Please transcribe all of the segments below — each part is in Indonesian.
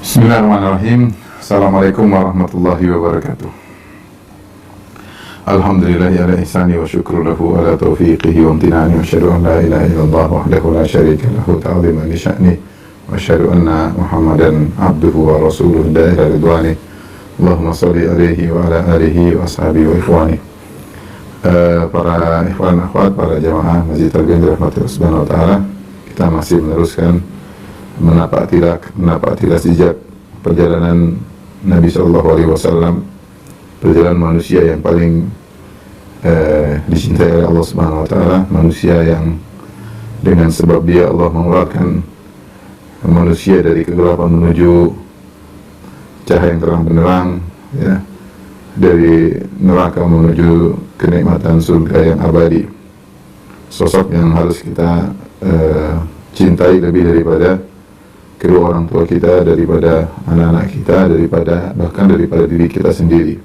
Bismillahirrahmanirrahim. Assalamualaikum warahmatullahi wabarakatuh. Alhamdulillahi ala ihsani wa syukru lahu ala taufiqihi wa amtinani wa asyhadu an la ilaha illallah wahdahu la syarika lahu ta'ziman li sya'ni wa asyhadu anna Muhammadan abduhu wa rasuluhu ila ridwani. Allahumma shalli alaihi wa ala alihi wa ashabihi wa ikhwani. Para ikhwan akhwat, para jamaah Masjid Al-Biyah dirahmati Allah Subhanahu wa taala, kita masih meneruskan menapak tilas jejak perjalanan Nabi Shallallahu Alaihi Wasallam, perjalanan manusia yang paling dicintai oleh Allah Subhanahu Wa Taala, manusia yang dengan sebab dia Allah mengeluarkan manusia dari kegelapan menuju cahaya yang terang benderang, ya, dari neraka menuju kenikmatan surga yang abadi. Sosok yang harus kita cintai lebih daripada kedua orang tua kita, daripada anak-anak kita, bahkan daripada diri kita sendiri.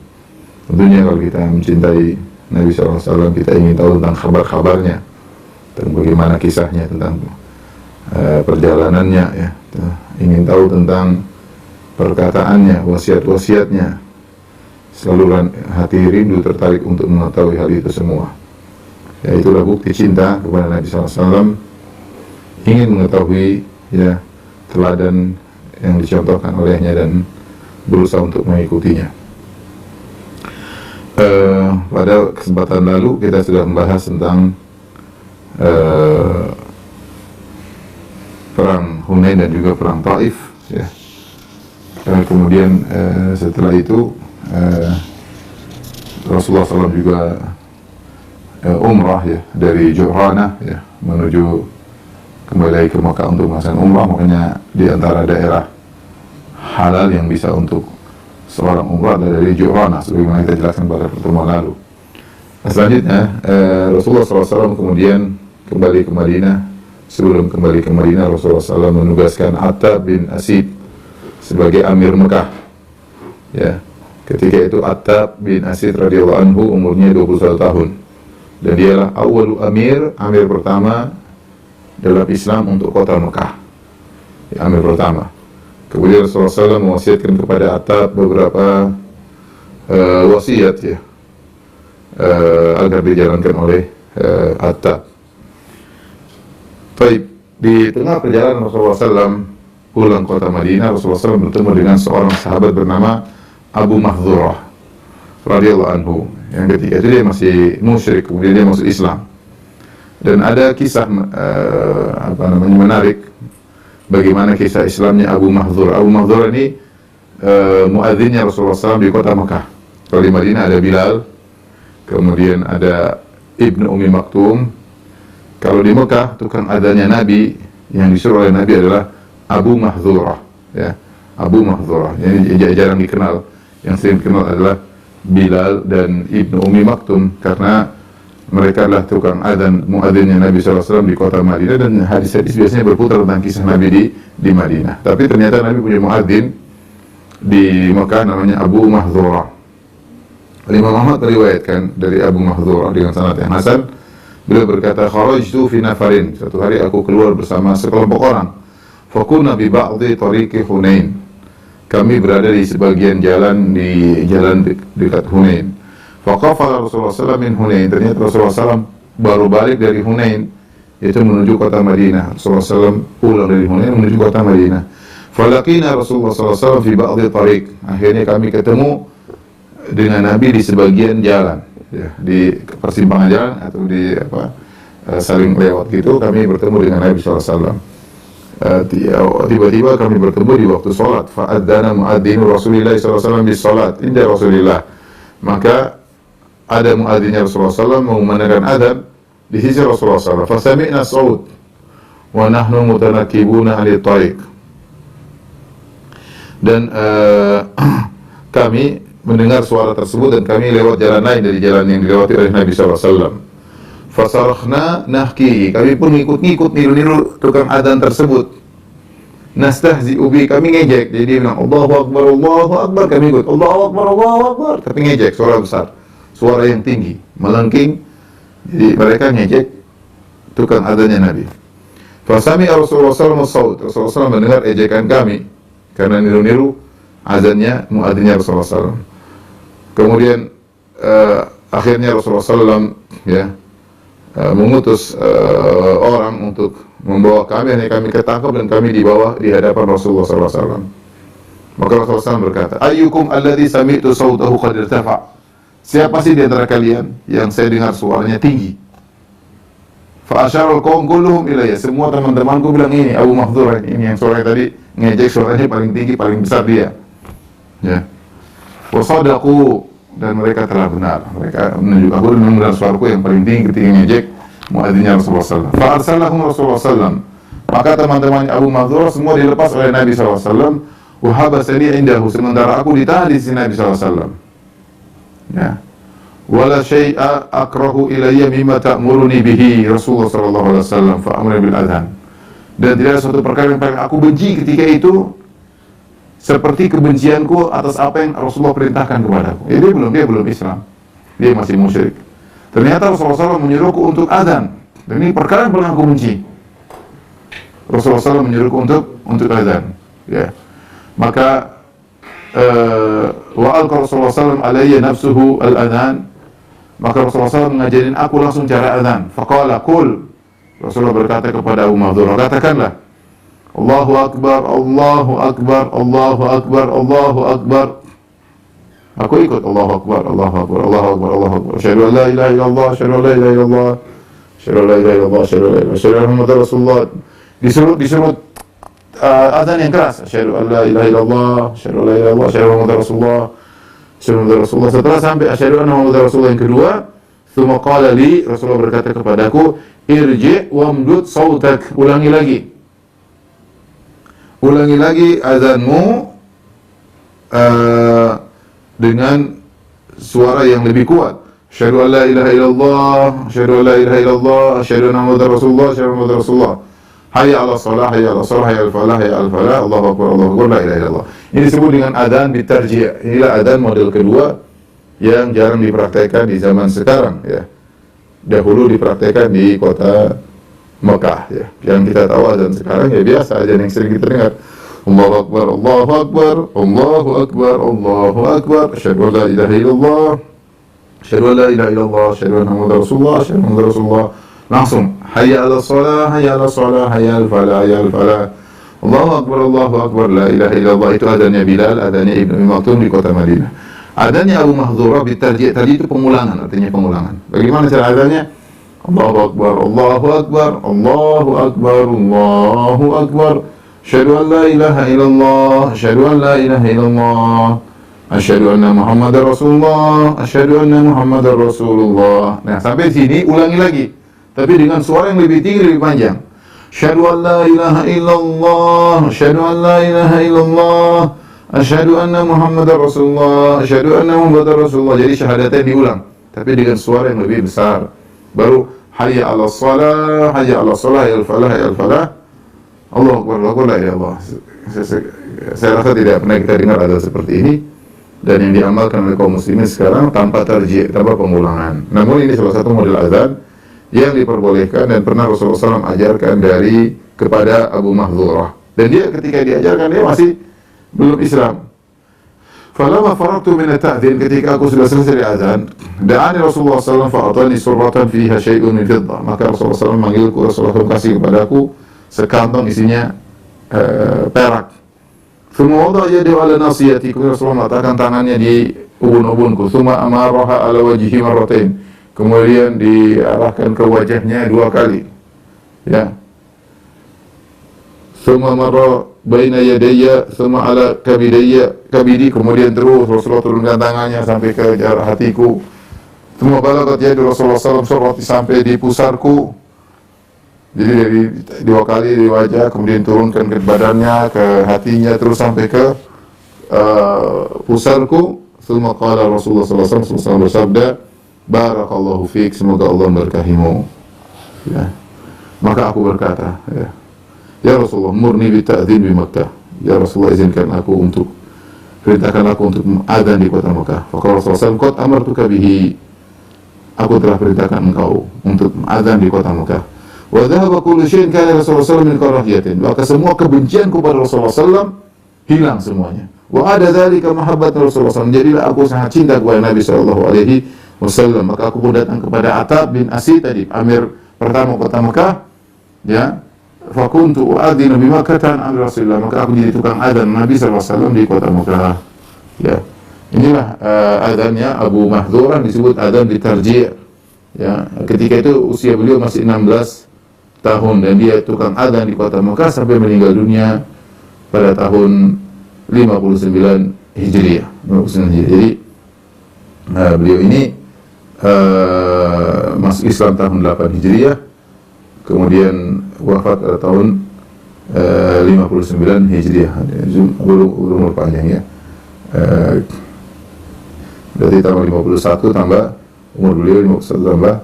Tentunya kalau kita mencintai Nabi SAW, kita ingin tahu tentang kabar-kabarnya, tentang bagaimana kisahnya, tentang perjalanannya, ya. Ingin tahu tentang perkataannya, wasiat-wasiatnya. Selalu hati rindu tertarik untuk mengetahui hal itu semua. Ya, itulah bukti cinta kepada Nabi SAW. Ingin mengetahui, ya, teladan yang dicontohkan olehnya dan berusaha untuk mengikutinya. Pada kesempatan lalu kita sudah membahas tentang perang Hunain dan juga perang Taif, ya. Kemudian setelah itu Rasulullah SAW juga umrah, ya, dari Juhranah, ya, menuju kembali ke Makkah untuk melaksanakan umrah. Makanya di antara daerah halal yang bisa untuk seorang umrah adalah dari Juhranah, sebagaimana kita jelaskan pada pertemuan lalu. Selanjutnya Rasulullah SAW kemudian kembali ke Madinah. Sebelum kembali ke Madinah, Rasulullah SAW menugaskan Attab bin Asid sebagai Amir Mekah, ya. Ketika itu Attab bin Asid radhiyallahu anhu umurnya 21 tahun, dan dialah awwalu amir pertama dalam Islam untuk kota Mekah, ya, amir pertama. Kemudian Rasulullah SAW mewasiatkan kepada Attab beberapa wasiat, ya, agar dijalankan oleh Attab. Baik, di tengah perjalanan Rasulullah SAW pulang kota Madinah, Rasulullah SAW bertemu dengan seorang sahabat bernama Abu Mahdzurah radhiyallahu anhu, yang ketika itu dia masih musyrik, kemudian dia masuk Islam. Dan ada kisah menarik bagaimana kisah Islamnya Abu Mahdzurah. Abu Mahdzurah ini muadzinnya Rasulullah SAW di kota Mekah. Kalau di Madinah ada Bilal, kemudian ada Ibnu Ummi Maktum. Kalau di Mekah tukang adzannya Nabi yang disuruh oleh Nabi adalah Abu Mahdzurah, ya, Abu Mahdzurah. Ini jarang dikenal. Yang sering dikenal adalah Bilal dan Ibnu Ummi Maktum, karena mereka adalah tukang adzan, muadzinnya Nabi SAW di kota Madinah, dan hadis-hadis biasanya berputar tentang kisah Nabi di Madinah. Tapi ternyata Nabi punya muadzin di Mekah namanya Abu Mahdzurah. Imam Ahmad meriwayatkan dari Abu Mahdzurah dengan sanad yang hasan, beliau berkata, kharajtu fi nafarin, suatu hari aku keluar bersama sekelompok orang, fakunna bi ba'dhi tariqi Hunain, kami berada di sebagian jalan dekat Hunain. Faqafala Rasulullah SAW min Hunain, ternyata Rasulullah SAW baru balik dari Hunain, yaitu menuju kota Madinah. Rasulullah SAW pulang dari Hunain menuju kota Madinah. Falaqina Rasulullah SAW fi ba'dhi tariq, akhirnya kami ketemu dengan Nabi di sebagian jalan, ya, di persimpangan jalan atau di saling lewat gitu, kami bertemu dengan Nabi SAW. Tiba-tiba kami bertemu di waktu sholat. Fa'adzana muadzinu Rasulillah SAW bis sholat inda Rasulillah, maka ada muadzinnya Rasulullah SAW mengumandangkan adzan di sisi Rasulullah SAW. Fasami'na saut wa nahnu mutanakibuna ali tariq, dan kami mendengar suara tersebut dan kami lewat jalan lain dari jalan yang dilewati oleh Nabi SAW. Fasarakhna nahki, kami pun ngikut-ngikut niru-niru tukang adzan tersebut. Nastahzi'u bi, kami ngejek. Jadi dia bilang Allahu Akbar, kami ikut Allahu Akbar, tapi ngejek, suara besar, suara yang tinggi, melengking. Jadi mereka ngejek tukang adzannya Nabi. Fasami Rasulullah SAW saut. Rasulullah SAW mendengar ejekan kami karena niru-niru azannya muadzinnya Rasulullah SAW. Kemudian akhirnya Rasulullah SAW mengutus orang untuk membawa kami, hanya kami ketangkap dan kami dibawa di hadapan Rasulullah SAW. Maka Rasulullah SAW berkata, ayyukum alladhi sami'tu sautahu qad irtafa. Siapa sih di antara kalian yang saya dengar suaranya tinggi? Fa asyarul qaum kulluhum ilayya. Semua teman-temanku bilang ini Abu Mahdhur, ini yang suaranya tadi ngejek, suaranya paling tinggi, paling besar dia. Ya. Wa sadaqu, dan mereka telah benar. Mereka menunjuk aku dan mendengar suaraku yang paling tinggi ketika ngejek muadzinnya Rasulullah SAW. Fa arsalahum Rasulullah SAW. Maka teman-teman Abu Mahdhur semua dilepas oleh Nabi SAW. Wa habasani indahu, sementara aku ditahan di sisi Nabi SAW. Ya. Wala syai'a akrahu ilayya mimma ta'muruni bihi Rasulullah sallallahu alaihi wasallam fa amara bil adhan. Dan tidak ada suatu perkara yang paling aku benci ketika itu seperti kebencianku atas apa yang Rasulullah perintahkan kepadaku. Ya, dia belum Islam. Dia masih musyrik. Ternyata Rasulullah SAW menyuruhku untuk adhan. Dan ini perkara yang paling aku benci. Rasulullah SAW menyuruhku untuk adhan. Ya. Maka wa alqa Rasulullah SAW alayya nafsuhu al-adhan. Maka Rasulullah SAW mengajarin aku langsung cara adhan. Faqala qul, Rasulullah berkata kepada Abu Mahdhur, katakanlah Allahu Akbar, Allahu Akbar, Allahu Akbar, Allahu Akbar. Aku ikut Allahu Akbar, Allahu Akbar, Allahu Akbar, Allahu Akbar. Asyhadu an la ilaha illallah, asyhadu an la ilaha illallah, asyhadu an la ilaha illallah, asyhadu an la ilaha illallah, asyhadu anna Muhammadar Rasulullah. Disuruh azan yang keras. Asyhadu an la ilaha illallah, asyhadu an la ilaha illallah, asyhadu anna Muhammadar Rasulullah, asyhadu anna Muhammadar Rasulullah. Setelah sampai asyhadu anna Muhammadar Rasulullah yang kedua, tsumma qala li, Rasulullah berkata kepadaku, irji' wamdud sautak. Ulangi lagi azanmu dengan suara yang lebih kuat. Asyhadu an la ilaha illallah, asyhadu an la ilaha illallah, asyhadu anna Muhammadar Rasulullah, asyhadu anna Muhammadar Rasulullah. Hayya 'alas shalah, hayya 'alas shalah, hayya 'alal falah, hayya 'alal falah. Allahu akbar, Allahu akbar, la ilaha illallah. Ini disebut dengan adzan bitarji'. Inilah adzan model kedua yang jarang dipraktekkan di zaman sekarang, ya. Dahulu dipraktekkan di kota Mekah, ya. Yang kita tahu adzan sekarang ya biasa, adzan yang sering kita dengar. Allahu akbar, Allahu akbar, Allahu akbar, Allahu akbar. Asyhadu an la ilaha illallah, asyhadu an la ilaha illallah, asyhadu anna Muhammadar Rasulullah, asyhadu anna Muhammadar Rasulullah. Langsung hayya 'alas shalah, hayya 'alas shalah, hayya 'alal falah, hayya 'alal falah. Allahu akbar, Allahu akbar, la ilaha illallah. Itu adzannya Bilal, adzannya Ibnu Ummi Maktum di kota Madinah. Adzannya Abu Mahdhur bitarji' tadi itu pengulangan, artinya pengulangan. Bagaimana cara adzannya? Allahu akbar, Allahu akbar, Allahu akbar, Allahu akbar. Asyhadu an la ilaha illallah, asyhadu an la ilaha illallah, asyhadu anna Muhammadar Rasulullah, asyhadu anna Muhammadar Rasulullah. Nah, sampai sini ulangi lagi, tapi dengan suara yang lebih tinggi, lebih panjang. Asyhadu an la ilaha illallah, asyhadu an la ilaha illallah, asyhadu anna Muhammadar Rasulullah, asyhadu anna Muhammadar Rasulullah. Jadi syahadatain diulang, tapi dengan suara yang lebih besar. Baru hayya 'alas shalah, hayya 'alas shalah, hayya 'alal falah, hayya 'alal falah. Allahu akbar, Allahu akbar, la ilaha illallah. Saya rasa tidak pernah kita dengar ada seperti ini, dan yang diamalkan oleh kaum muslimin sekarang tanpa tarji', tanpa pengulangan. Namun ini salah satu model azan yang diperbolehkan dan pernah Rasulullah SAW ajarkan kepada Abu Mahdhurah. Dan dia ketika diajarkan dia masih belum Islam. Falamma faragtu min at-ta'dhin, ketika aku sudah selesai dari azan, da'ani Rasulullah SAW fa'atani surratan fiha syai'un min fiddah. Maka Rasulullah SAW memanggilku, Rasulullah SAW kasih kepadaku sekantong isinya perak. Thumma wada'a yadahu ala nasiyati, Rasulullah meletakkan tangannya di ubun-ubunku. Thumma amaraha ala wajhihi marratain, kemudian diarahkan ke wajahnya 2 kali, ya. Thumma marra baina yadayya, thumma ala kabidi, kemudian terus Rasulullah turunkan tangannya sampai ke jarak hatiku. Thumma balagat yadu Rasulullah SAW surrati, sampai di pusarku. Jadi dari 2 kali di wajah, kemudian turunkan ke badannya, ke hatinya, terus sampai ke pusarku. Thumma qala Rasulullah SAW bersabda, barakallahu fiik, semoga Allah memberkahimu. Ya. Maka aku berkata, ya Rasulullah, murni bi ta'dzin bi Makkah. Ya Rasulullah, izinkan aku perintahkan aku untuk adzan di kota Makkah. Maka Rasulullah SAW, qad amartuka bihi, aku telah perintahkan engkau untuk adzan di kota Makkah. Wa dhahaba kullu syai'in kana Rasulullah sallallahu min karahiyatin. Maka semua kebencian kepada Rasulullah sallallahu hilang semuanya. Wa ada dzalika mahabbat Rasulullah sallallahu. Jadilah aku sangat cinta kepada Nabi sallallahu alaihi wasallam. Maka aku pun datang kepada Atab bin Asi tadi, amir pertama kota Mekah, ya. Fa kuntu u'adhinu bi Makkah an Rasulillah. Maka aku jadi tukang adzan Nabi sallallahu alaihi wasallam di kota Mekah. Ya. Inilah adzannya Abu Mahdhurah, disebut adzan bitarji'. Ya, ketika itu usia beliau masih 16 tahun dan dia tukang adzan di kota Mekah sampai meninggal dunia pada tahun 59 Hijriah. 59 Hijriah. Jadi beliau ini masuk Islam tahun 8 Hijriah, kemudian wafat pada tahun 59 Hijriah. Umur panjang ya. Berarti tambah 51 tambah umur beliau 51 tambah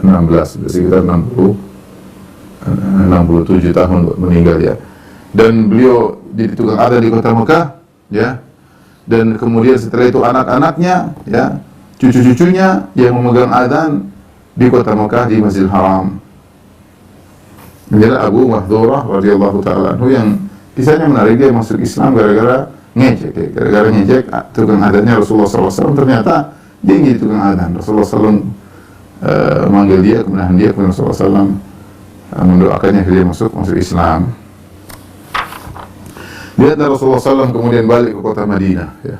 16, sekitar 67 tahun meninggal ya. Dan beliau jadi tukang adzan di kota Mekah ya. Dan kemudian setelah itu anak-anaknya ya, cucu-cucunya yang memegang adzan di kota Mekah di Masjidil Haram. Inilah Abu Mahdhurah radhiyallahu taala anhu yang kisahnya menarik. Dia masuk Islam gara-gara ngejek ya. Gara-gara ngejek tukang adzannya Rasulullah SAW. Ternyata dia jadi tukang adzan. Rasulullah SAW manggil dia, kemudian Rasulullah SAW mendoakannya dia masuk Islam. Lihat Rasulullah SAW kemudian balik ke kota Madinah ya.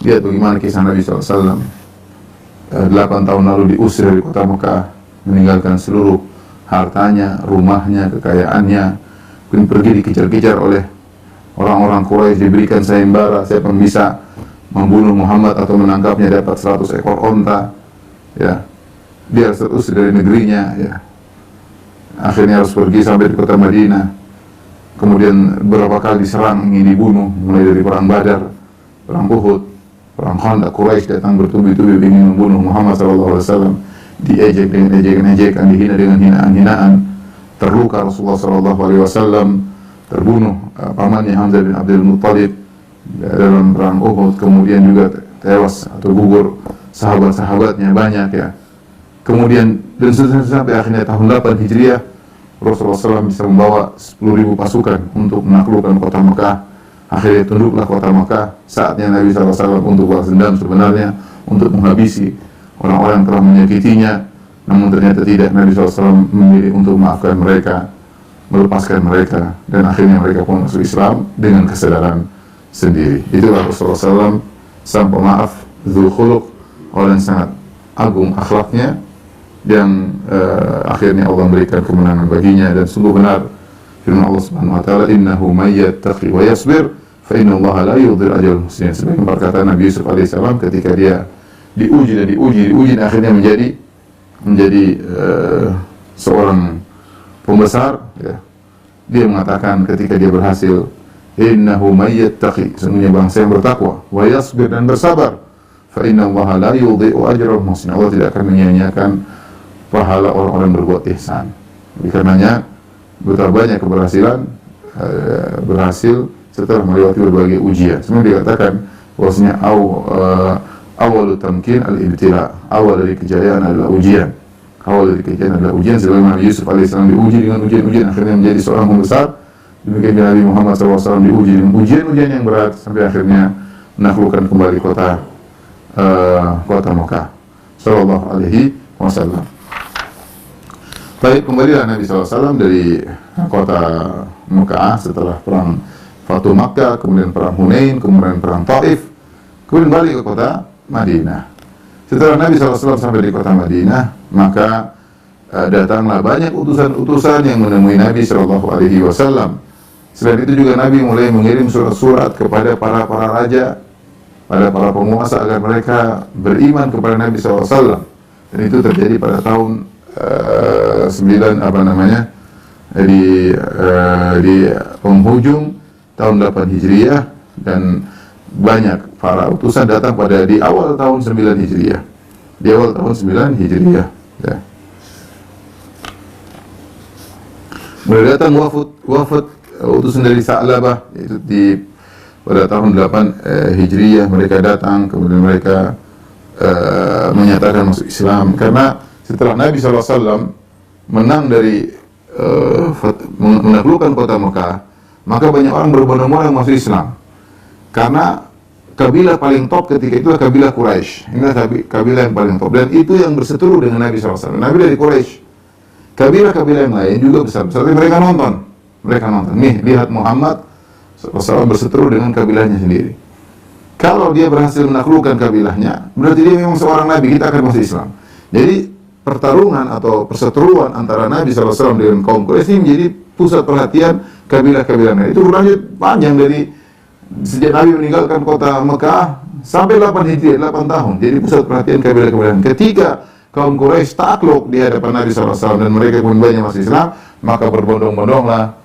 Lihat bagaimana kisah Nabi SAW 8 tahun lalu diusir dari kota Mekah, meninggalkan seluruh hartanya, rumahnya, kekayaannya, kemudian pergi dikejar-kejar oleh orang-orang Quraisy, diberikan sayembara siapa yang bisa membunuh Muhammad atau menangkapnya dapat 100 ekor onta ya. Dia harus terusir dari negerinya ya. Akhirnya harus pergi sampai di kota Madinah. Kemudian beberapa kali diserang, ingin dibunuh, mulai dari perang Badar, perang Uhud, perang Khandaq. Quraisy datang bertubi-tubi ingin membunuh Muhammad SAW. Diejek dengan ejekan-ejekan, dihina dengan hinaan-hinaan. Terluka Rasulullah SAW, terbunuh pamannya Hamzah bin Abdul Muttalib dalam perang Uhud. Kemudian juga tewas atau gugur sahabat-sahabatnya banyak ya. Kemudian dan sampai akhirnya tahun 8 Hijriah Rasulullah SAW bisa membawa 10.000 pasukan untuk menaklukkan kota Mekah. Akhirnya tunduklah kota Mekah. Saatnya Nabi SAW untuk balas dendam sebenarnya, untuk menghabisi orang-orang yang telah menyakitinya. Namun ternyata tidak. Nabi SAW memilih untuk memaafkan mereka, melepaskan mereka, dan akhirnya mereka pun masuk Islam dengan kesadaran sendiri. Itulah Rasulullah SAW, sang pemaaf, dzul khuluq, orang yang sangat agung akhlaknya, yang akhirnya Allah memberikan kemenangan baginya. Dan sungguh benar firman Allah Subhanahu wa taala, innahu may yattaqi wa yasbir fa innallaha la yudhi'u ajral muhsinin. Sebagaimana perkataan Nabi Yusuf alaihissalam ketika dia diuji dan akhirnya menjadi seorang pembesar ya. Dia mengatakan ketika dia berhasil, innahu may yattaqi, sesungguhnya bangsa yang bertakwa, wa yasbir, dan bersabar, fa innallaha la yudhi'u ajral muhsinin. Allah tidak akan menyia-nyiakan pahala orang-orang berbuat ihsan. Oleh karenanya betapa banyak keberhasilan berhasil setelah melewati berbagai ujian. Sebenarnya dikatakan bahwasanya awalu tamkin al-ibtila, awal dari kejayaan adalah ujian. Awal dari kejayaan adalah ujian. Sebagaimana Nabi Yusuf alaihissalam diuji dengan ujian-ujian, akhirnya menjadi seorang pembesar. Demikian Nabi Muhammad SAW diuji dengan ujian-ujian yang berat sampai akhirnya menaklukkan kembali kota Mekah. Sallallahu alaihi wasallam. Baik, kembalilah Nabi SAW dari kota Mekah setelah perang Fatu Makkah, kemudian perang Hunain, kemudian perang Taif, kemudian balik ke kota Madinah. Setelah Nabi SAW sampai di kota Madinah, maka datanglah banyak utusan-utusan yang menemui Nabi SAW. Selain itu juga Nabi mulai mengirim surat-surat kepada para raja, pada para penguasa agar mereka beriman kepada Nabi SAW. Dan itu terjadi pada tahun 9 di penghujung tahun 8 Hijriah, dan banyak para utusan datang di awal tahun 9 Hijriah. Di awal tahun 9 Hijriah ya. Mulai datang wafud utusan dari Sa'labah, yaitu pada tahun 8 Hijriah mereka datang, kemudian mereka menyatakan masuk Islam. Karena setelah Nabi SAW menang dari menaklukkan kota Mekah, maka banyak orang berbondong-bondong masuk Islam. Karena kabilah paling top ketika itu adalah kabilah Quraisy. Inilah kabilah yang paling top, dan itu yang berseteru dengan Nabi SAW. Nabi dari Quraisy. Kabilah-kabilah yang lain juga besar-besar, tapi mereka nonton. Nih, lihat Muhammad SAW berseteru dengan kabilahnya sendiri. Kalau dia berhasil menaklukkan kabilahnya, berarti dia memang seorang Nabi, kita akan masuk Islam. Jadi pertarungan atau perseteruan antara Nabi SAW dengan kaum Quraisy ini menjadi pusat perhatian kabilah-kabilah lain. Itu berlanjut panjang dari sejak Nabi meninggalkan kota Mekah sampai 8 Hijriah, 8 tahun. Jadi pusat perhatian kabilah-kabilah lain. Ketika kaum Quraisy takluk di hadapan Nabi SAW dan mereka pun banyak masuk Islam, maka berbondong-bondonglah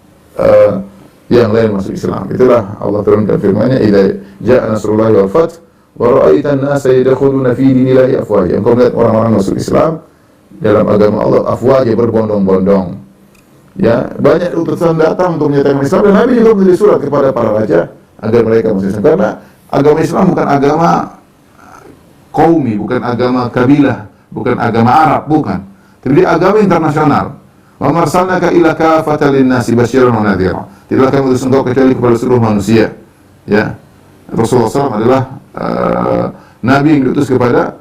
yang lain masuk Islam. Itulah Allah turunkan firman-Nya, "Idza jaa nasrullahi wal fath wa ra'aitan nasa yadkhuluna fi dinillahi afwaja." Engkau melihat orang-orang masuk Islam dalam agama Allah afwaja, berbondong-bondong. Ya, banyak utusan datang untuk menyatakan Islam, dan Nabi juga menulis surat kepada para raja agar mereka masuk Islam. Karena agama Islam bukan agama qaumi, bukan agama kabilah, bukan agama Arab, bukan. Tapi dia agama internasional. Wa marsalnaka ila kafatan lin-nasi basyiran wa nadhira. Tidaklah kami utus engkau kecuali kepada seluruh manusia. Ya. Rasulullah SAW adalah nabi yang diutus kepada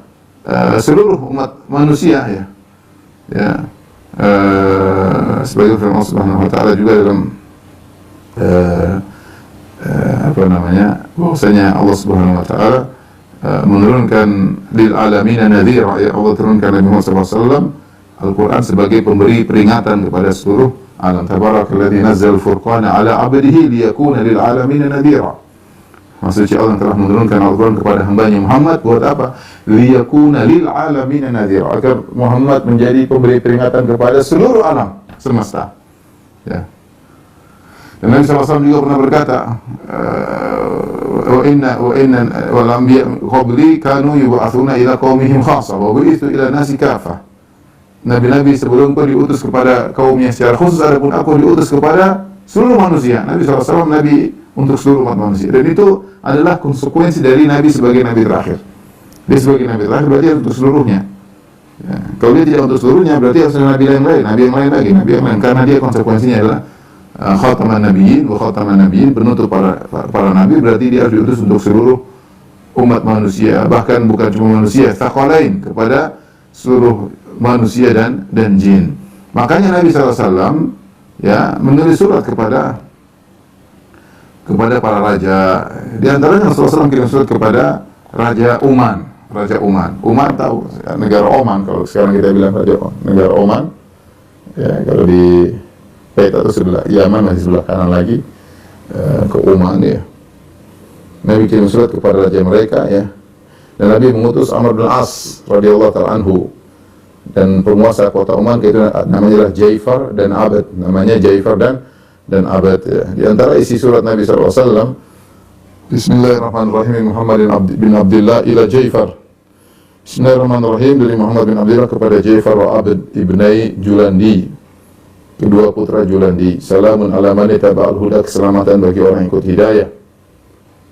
seluruh umat manusia, ya. Ya. Sebagai firman Allah Subhanahu wa taala juga dalam bahwasanya Allah Subhanahu wa taala menurunkan lil alamin nadhira, ya, Allah turunkan Nabi Muhammad SAW Al-Quran sebagai pemberi peringatan kepada seluruh alam. Tabarakalladzi nazzal furqana ala 'abdihi liyakuna lil alamin nadhira. Maksudnya Allah telah menurunkan Al-Quran kepada hambanya Muhammad buat apa? Liyakuna lil alamin nadhira, agar Muhammad menjadi pemberi peringatan kepada seluruh alam semesta. Ya. Dan Nabi SAW juga pernah berkata, wa inna wal anbiya qabli kanu yub'atsuna ila qaumihim khassa wa bu'itsu ila nasi kafah. Nabi-nabi sebelumku diutus kepada kaumnya secara khusus, adapun aku diutus kepada seluruh manusia. Nabi SAW Nabi untuk seluruh umat manusia, dan itu adalah konsekuensi dari Nabi sebagai Nabi terakhir. Dia sebagai Nabi terakhir berarti untuk seluruhnya. Ya. Kalau dia tidak untuk seluruhnya, berarti harus ada Nabi yang lain, Nabi yang lain lagi, Nabi yang lain. Karena dia konsekuensinya adalah khataman nabiyyin wa khataman nabiyyin, penutup para nabi, berarti dia harus diutus untuk seluruh umat manusia, bahkan bukan cuma manusia, tsaqalain, kepada seluruh manusia dan jin. Makanya Nabi SAW ya menulis surat kepada para raja. Di antaranya Rasulullah SAW kirim surat kepada Raja Oman. Oman tahu negara Oman, kalau sekarang kita bilang negara Oman. Ya, kalau di peta itu sebelah Yaman, masih sebelah kanan lagi ke Oman, ya. Nabi kirim surat kepada raja mereka, ya. Dan Nabi mengutus Amr bin As radhiyallahu ta'ala anhu, dan penguasa kota Oman, itu namanya Jaifar dan Abad, namanya Jaifar dan Abad, ya. Di antara isi surat Nabi SAW, Bismillahirrahmanirrahim, Muhammad bin Abdullah ila Jaifar. Bismillahirrahmanirrahim, dari Muhammad bin Abdullah kepada Jaifar wa Abad ibnai Julandi, kedua putra Julandi. Salamun ala man ittaba'al huda, keselamatan bagi orang yang ikut hidayah.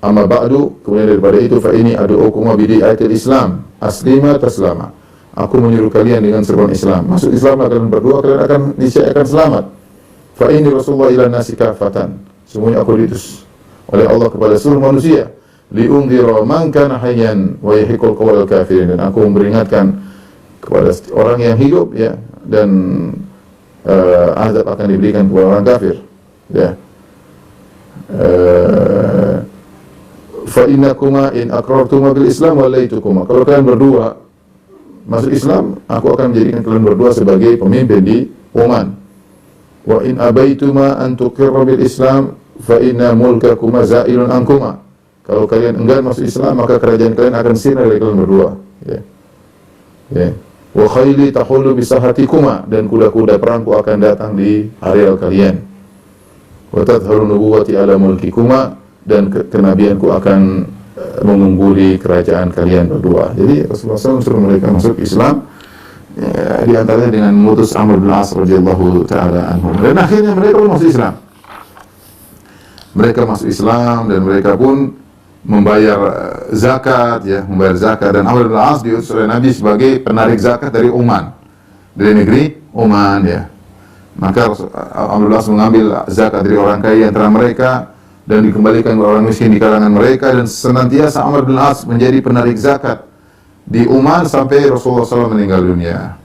Amma ba'du, kemudian daripada itu, fa ini ad'ukum bidi'atil Islam aslima taslama. Aku menyuruh kalian dengan seruan Islam. Masuk Islam, kalian berdua, kalian akan niscaya akan selamat. Fa ini Rasulullah ila nasi kafatan. Semuanya aku diutus oleh Allah kepada seluruh manusia. Li'undhira man kana hayyan wa yahiqul qawlal kafirin. Dan aku memperingatkan kepada orang yang hidup, ya, dan azab akan diberikan kepada orang kafir, ya. Fa innakuma in aqrartuma bil Islam walaytukuma. Kalau kalian berdua masuk Islam, aku akan menjadikan kalian berdua sebagai pemimpin di Oman. Wa in abaituma an tuqirra bil Islam fa inna mulkakuma za'ilun ankuma. Kalau kalian enggan masuk Islam, maka kerajaan kalian akan sirna dari kalian berdua, ya. Ya. Wa khayli tahulu bisahatikuma, dan kuda-kuda perangku akan datang di areal kalian. Wa tadharu nubuwati ala mulkikuma, dan kenabianku akan mengungguli kerajaan kalian berdua. Jadi Rasulullah SAW suruh mereka masuk Islam, ya, di antaranya dengan mengutus Amr bin As radhiyallahu ta'ala anhu. Dan akhirnya mereka pun masuk Islam. Mereka masuk Islam dan mereka pun membayar zakat, ya, membayar zakat. Dan Amr bin As diutus oleh Nabi sebagai penarik zakat dari Oman, dari negeri Oman ya. Maka Amr bin As mengambil zakat dari orang kaya antara mereka dan dikembalikan kepada orang miskin di kalangan mereka, dan senantiasa Amr bin As menjadi penarik zakat di Oman sampai Rasulullah SAW meninggal dunia.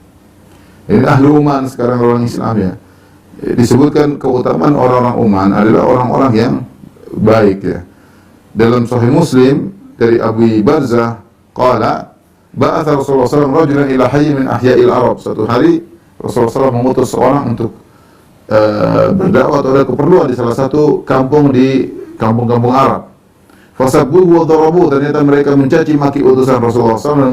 Ini ahli Oman sekarang orang Islam ya. Disebutkan keutamaan orang-orang Oman adalah orang-orang yang baik ya. Dalam Sahih Muslim dari Abu Barzah qala ba'atha Rasulullah SAW rajulan ila hayyin min ahya'il Arab. Suatu hari Rasulullah SAW mengutus seorang untuk berdakwah atau ada keperluan di salah satu kampung di kampung-kampung Arab. Fasabbuhu wa darabu, ternyata mereka mencaci maki utusan Rasulullah SAW dan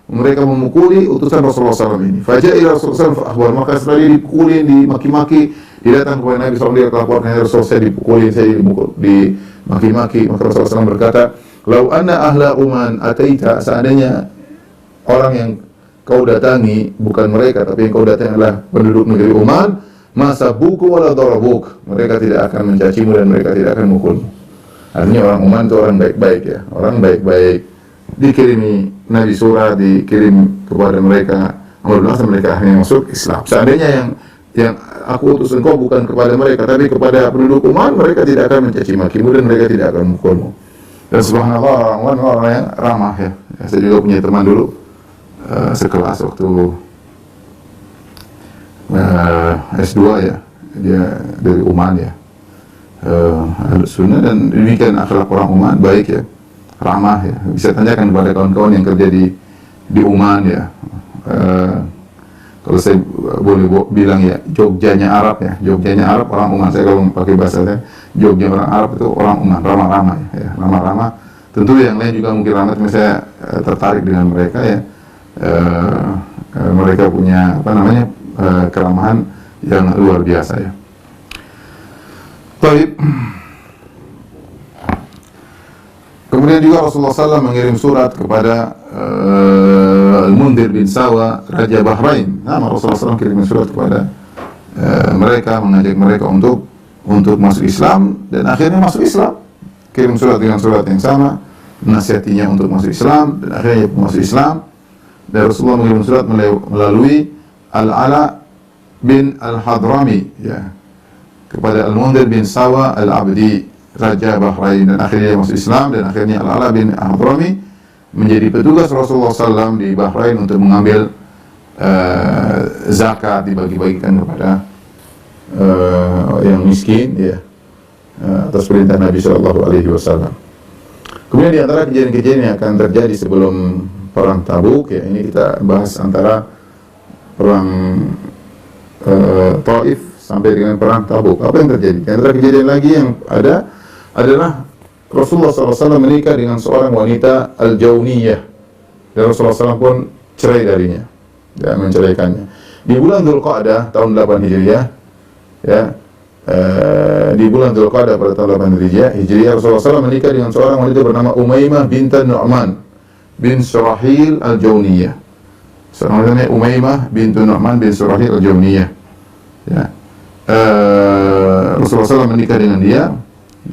mereka memukuli utusan Rasulullah SAW ini. Faja'i Rasulullah SAW, maka setelah dia dipukuli, dimaki-maki, dia datang kepada Nabi SAW, dia laporkan, Rasulullah saya dipukuli, saya dimaki-maki. Maka Rasulullah SAW berkata, "Lau anna ahla Uman ataita," seandainya orang yang kau datangi bukan mereka, tapi yang kau datangi adalah penduduk negeri Oman, masa buku wala darabuk, mereka tidak akan mencacimu dan mereka tidak akan memukulmu. Artinya orang Oman itu orang baik-baik ya, orang baik-baik. Dikirimi Nabi surat, dikirim kepada mereka, alhamdulillah mereka akhirnya masuk Islam. Seandainya yang aku utus engkau bukan kepada mereka, tapi kepada penduduk Oman, mereka tidak akan mencaci makimu dan mereka tidak akan memukulmu. Dan subhanallah, orang yang ramah ya. Saya juga punya teman dulu sekelas waktu S2 ya, dia dari Oman ya, Sunnah, dan demikian akhlak orang Oman, baik ya, ramah ya. Bisa tanyakan kepada kawan-kawan yang kerja di Oman ya. Kalau saya boleh bilang ya, Jogjanya Arab ya, Jogjanya Arab orang Oman. Saya kalau pakai bahasa saya, Jogja orang Arab itu orang Oman, ramah-ramah ya, ramah-ramah. Tentu yang lain juga mungkin ramah, tapi saya tertarik dengan mereka ya. Mereka punya keramahan yang luar biasa ya. Baik. Kemudian juga Rasulullah SAW mengirim surat kepada Al-Mundhir bin Sawa, Raja Bahrain. Rasulullah SAW kirim surat kepada mereka, mengajak mereka untuk masuk Islam, dan akhirnya masuk Islam. Kirim surat dengan surat yang sama, menasihatinya untuk masuk Islam, dan akhirnya masuk Islam. Dan Rasulullah mengirim surat melalui Al-Ala bin Al-Hadrami ya, kepada Al-Mundhir bin Sawa Al-Abdi, Raja Bahrain, dan akhirnya masuk Islam. Dan akhirnya Al-Ala bin Al-Hadrami menjadi petugas Rasulullah SAW di Bahrain untuk mengambil zakat, dibagi-bagikan kepada yang miskin ya, atas perintah Nabi SAW. Kemudian di antara kejadian-kejadian yang akan terjadi sebelum perang Tabuk ya, ini kita bahas antara perang Taif sampai dengan perang Tabuk. Apa yang terjadi? Di antara kejadian lagi yang ada adalah Rasulullah SAW menikah dengan seorang wanita Al-Jawniyah, dan Rasulullah SAW pun cerai darinya dan menceraikannya. Di bulan Dzulqa'dah tahun 8 Hijriah ya, di bulan Dzulqa'dah pada tahun 8 Hijriah, Rasulullah SAW menikah dengan seorang wanita bernama Umaymah bint Nu'man bin Surahil Al-Jawniyah. Seorang namanya Umaymah bintu Nu'man bin Surahil Al-Jawniyah. Ya. Rasulullah SAW menikah dengan dia,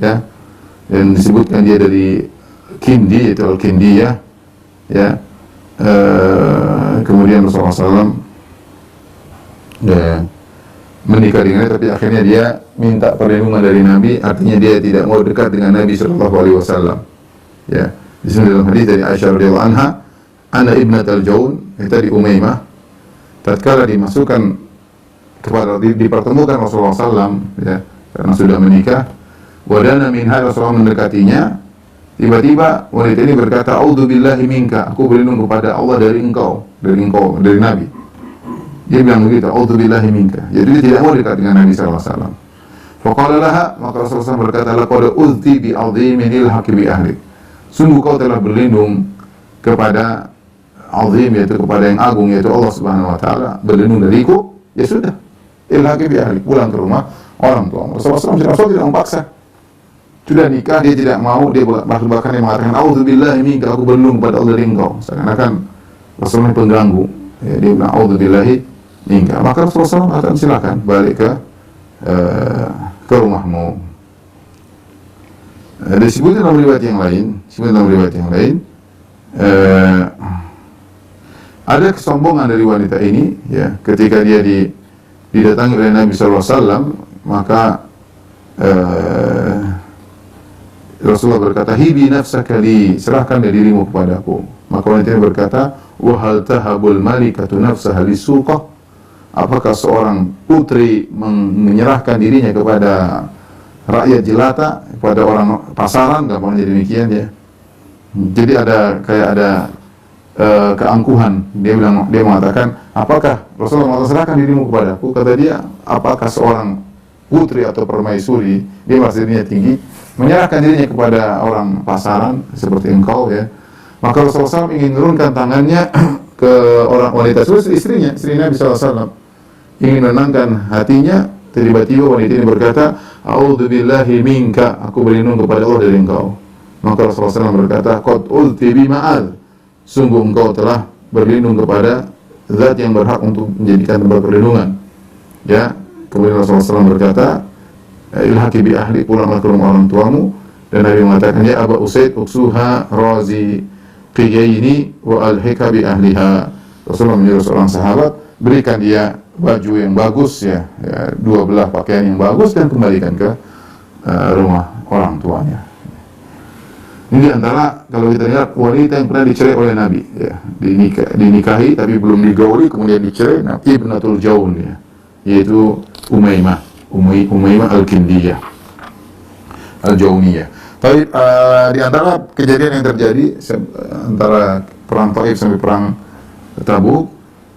ya, dan disebutkan dia dari Kindi, yaitu Al-Kindiyah, ya. Kemudian Rasulullah SAW ya, menikah dengannya, tapi akhirnya dia minta perlindungan dari Nabi, artinya dia tidak mau dekat dengan Nabi SAW. Ya. Di sini dalam hadis dari Aisyah radhiyallahu anha, "Ana ibnat al-Jawn," itu di Umaymah, tatkala dimasukkan kepada dipertemukan Rasulullah SAW ya, karena sudah menikah, wadana minha, Rasulullah mendekatinya, tiba-tiba wanita ini berkata, "A'udzu billahi minka," aku berlindung kepada Allah dari engkau, dari Nabi. Dia bilang begitu, "A'udzu billahi minka." Jadi dia tidak mau dekat dengan Nabi SAW. Faqala laha, maka Rasulullah SAW berkata, "Laqad uzti bi 'azimin ilhaqi bi ahli." Sungguh kau telah berlindung kepada azim, yaitu kepada yang agung, yaitu Allah Subhanahu wa taala, berlindung dariku. Ya sudah, ilhaqi bi ahli, pulang ke rumah orang tua. Rasulullah tidak memaksa. Sudah nikah, dia tidak mau, dia bahkan dia mengatakan, "A'udzubillahi minka," aku berlindung kepada Allah dari engkau. Seakan-akan Rasulullah pengganggu. Ya, dia bilang, "A'udzubillahi minka." Maka Rasulullah SAW mengatakan, silakan balik ke rumahmu. Disebutkan dalam riwayat yang lain, ada kesombongan dari wanita ini, ya, ketika dia didatangi oleh Nabi SAW, maka Rasulullah berkata, hibi nafsaka li, serahkan dirimu kepadaku. Maka wanita ini berkata, wa hal tahabul malikatu nafsaha li suqah, apakah seorang putri menyerahkan dirinya kepada rakyat jelata, kepada orang pasaran? Gampangnya demikian, ya. Jadi ada keangkuhan. Dia mengatakan, apakah Rasulullah mengatakan serahkan dirimu kepadaku? Kata dia, apakah seorang putri atau permaisuri, dia merasa dirinya tinggi, menyerahkan dirinya kepada orang pasaran seperti engkau, ya. Maka Rasulullah SAW ingin menurunkan tangannya ke orang wanita, istrinya, istri Nabi SAW, ingin menenangkan hatinya. Tiba-tiba wanita ini berkata, a'udzubillahi minka, aku berlindung kepada Allah dari engkau. Maka Rasulullah SAW berkata, qad ulti bima'al, sungguh engkau telah berlindung kepada zat yang berhak untuk menjadikan tempat perlindungan. Ya, kemudian Rasulullah SAW berkata, ilhaqi bi ahli, pulanglah ke rumah orang tuamu. Dan Nabi mengatakan, ya Aba Usaid uksuha razi qiyaini wa alhika bi ahliha. Rasulullah menyuruh seorang sahabat, berikan dia baju yang bagus, ya, dua belah pakaian yang bagus, dan kembalikan ke rumah orang tuanya. Ini antara, kalau kita lihat, wanita yang pernah dicerai oleh Nabi, ya, dinikahi tapi belum digauli, kemudian dicerai, nah, Ibnatul Jaun, ya, yaitu Umaymah Al-Kindiyah Al-Jauniyah. Tapi di antara kejadian yang terjadi antara perang Taif sampai perang Tabuk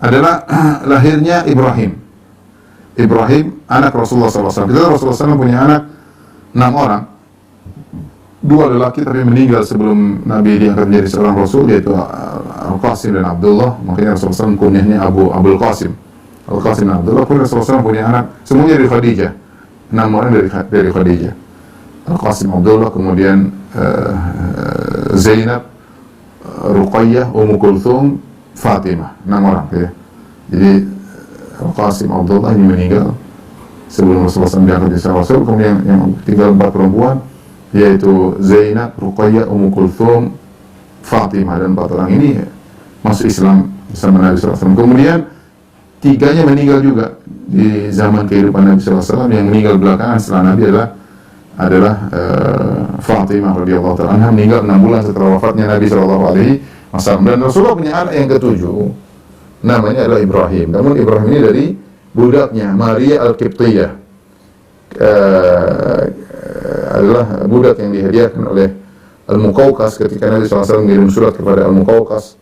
adalah lahirnya Ibrahim, anak Rasulullah SAW. Kita Rasulullah SAW punya anak 6 orang, 2 lelaki tapi meninggal sebelum Nabi diangkat menjadi seorang Rasul, yaitu Al-Qasim dan Abdullah. Makanya Rasulullah SAW kunyahnya Abul Qasim. Al-Qasim dan Abdullah. Pun Rasulullah SAW punya anak semuanya dari Khadijah, 6 orang dari Khadijah. Al-Qasim, Abdullah, kemudian Zainab, Ruqayyah, Ummu Kulthum, Fatimah, 6 orang, ya. Jadi Al-Qasim, Abdullah ini meninggal sebelum Rasulullah SAW diangkat menjadi Rasul. Kemudian yang tinggal 4 perempuan, yaitu Zainab, Ruqayyah, Ummu Kulthum, Fatimah, dan 4 orang ini masuk Islam bersama Nabi SAW. Kemudian 3-nya meninggal juga di zaman kehidupan Nabi SAW. Yang meninggal belakangan setelah Nabi adalah Fatimah radhiyallahu ta'ala anha, meninggal 6 bulan setelah wafatnya Nabi SAW. Dan Rasulullah punya anak yang ke-7, namanya adalah Ibrahim. Namun Ibrahim ini dari budaknya Maria Al-Qibtiyah, adalah budak yang dihadiahkan oleh Al-Muqawqas ketika Nabi SAW mengirim surat kepada Al-Muqawqas,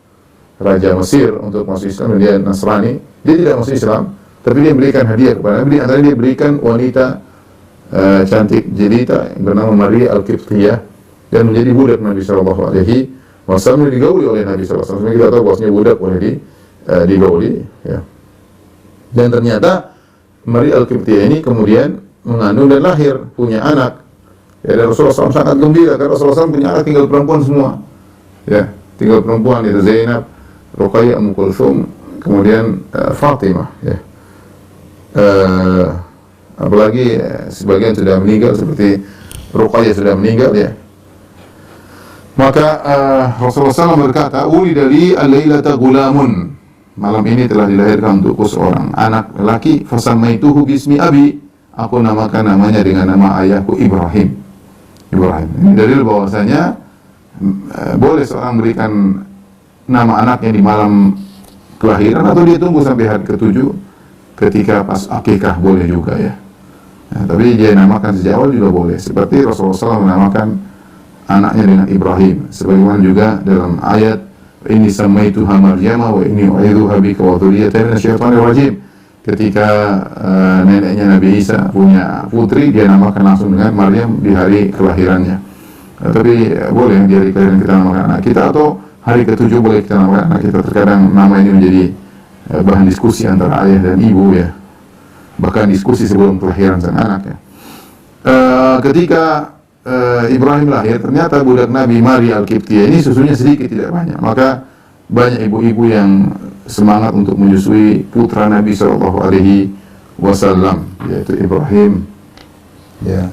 Raja Mesir, untuk masuk Islam. Dan dia Nasrani, dia tidak masuk Islam, tapi dia berikan hadiah kepada Nabi. Antara dia berikan wanita cantik jelita yang bernama Maria Al-Qibtiyah, dan menjadi budak Nabi SAW, digauli oleh Nabi SAW. Kita tahu bahwasanya budak boleh digauli, ya. Dan ternyata Maria Al-Qibtiyah ini kemudian mengandung dan lahir, punya anak. Ya, dan Rasulullah SAW sangat gembira karena Rasulullah SAW punya anak tinggal perempuan semua, ya, tinggal perempuan, itu Zainab, Ruqayyah, Ummu Kulthum, kemudian Fatimah, ya. Apalagi sebagian sudah meninggal, seperti Ruqayyah sudah meninggal, ya. Maka Rasulullah SAW berkata, ulida li al-lailata gulamun, malam ini telah dilahirkan untukku seorang anak lelaki, fasamaituhu bismi abi, aku namakan namanya dengan nama ayahku Ibrahim. Ini dalil bahwasanya boleh seorang berikan nama anaknya di malam kelahiran, atau dia tunggu sampai hari ke-7 ketika pas akikah, boleh juga, ya. Nah, tapi dia namakan sejak awal juga boleh, seperti Rasulullah SAW menamakan anaknya dengan Ibrahim, sebagaimana juga dalam ayat ini samaituha Maryam wa inni u'idzuha bika wa dzurriyyataha minasyaitonir rajim. Ketika neneknya Nabi Isa punya putri, dia namakan langsung dengan Maryam di hari kelahirannya. Tapi boleh di hari kelahiran kita namakan anak kita, atau hari ke-7 boleh kita namakan anak kita. Terkadang nama ini menjadi bahan diskusi antara ayah dan ibu, ya. Bahkan diskusi sebelum kelahiran sang anak, ya. Ketika Ibrahim lahir, ternyata budak Nabi Maria Al-Qibtiyah ini susunya sedikit, tidak banyak. Maka banyak ibu-ibu yang semangat untuk menyusui putra Nabi SAW, yaitu Ibrahim, ya.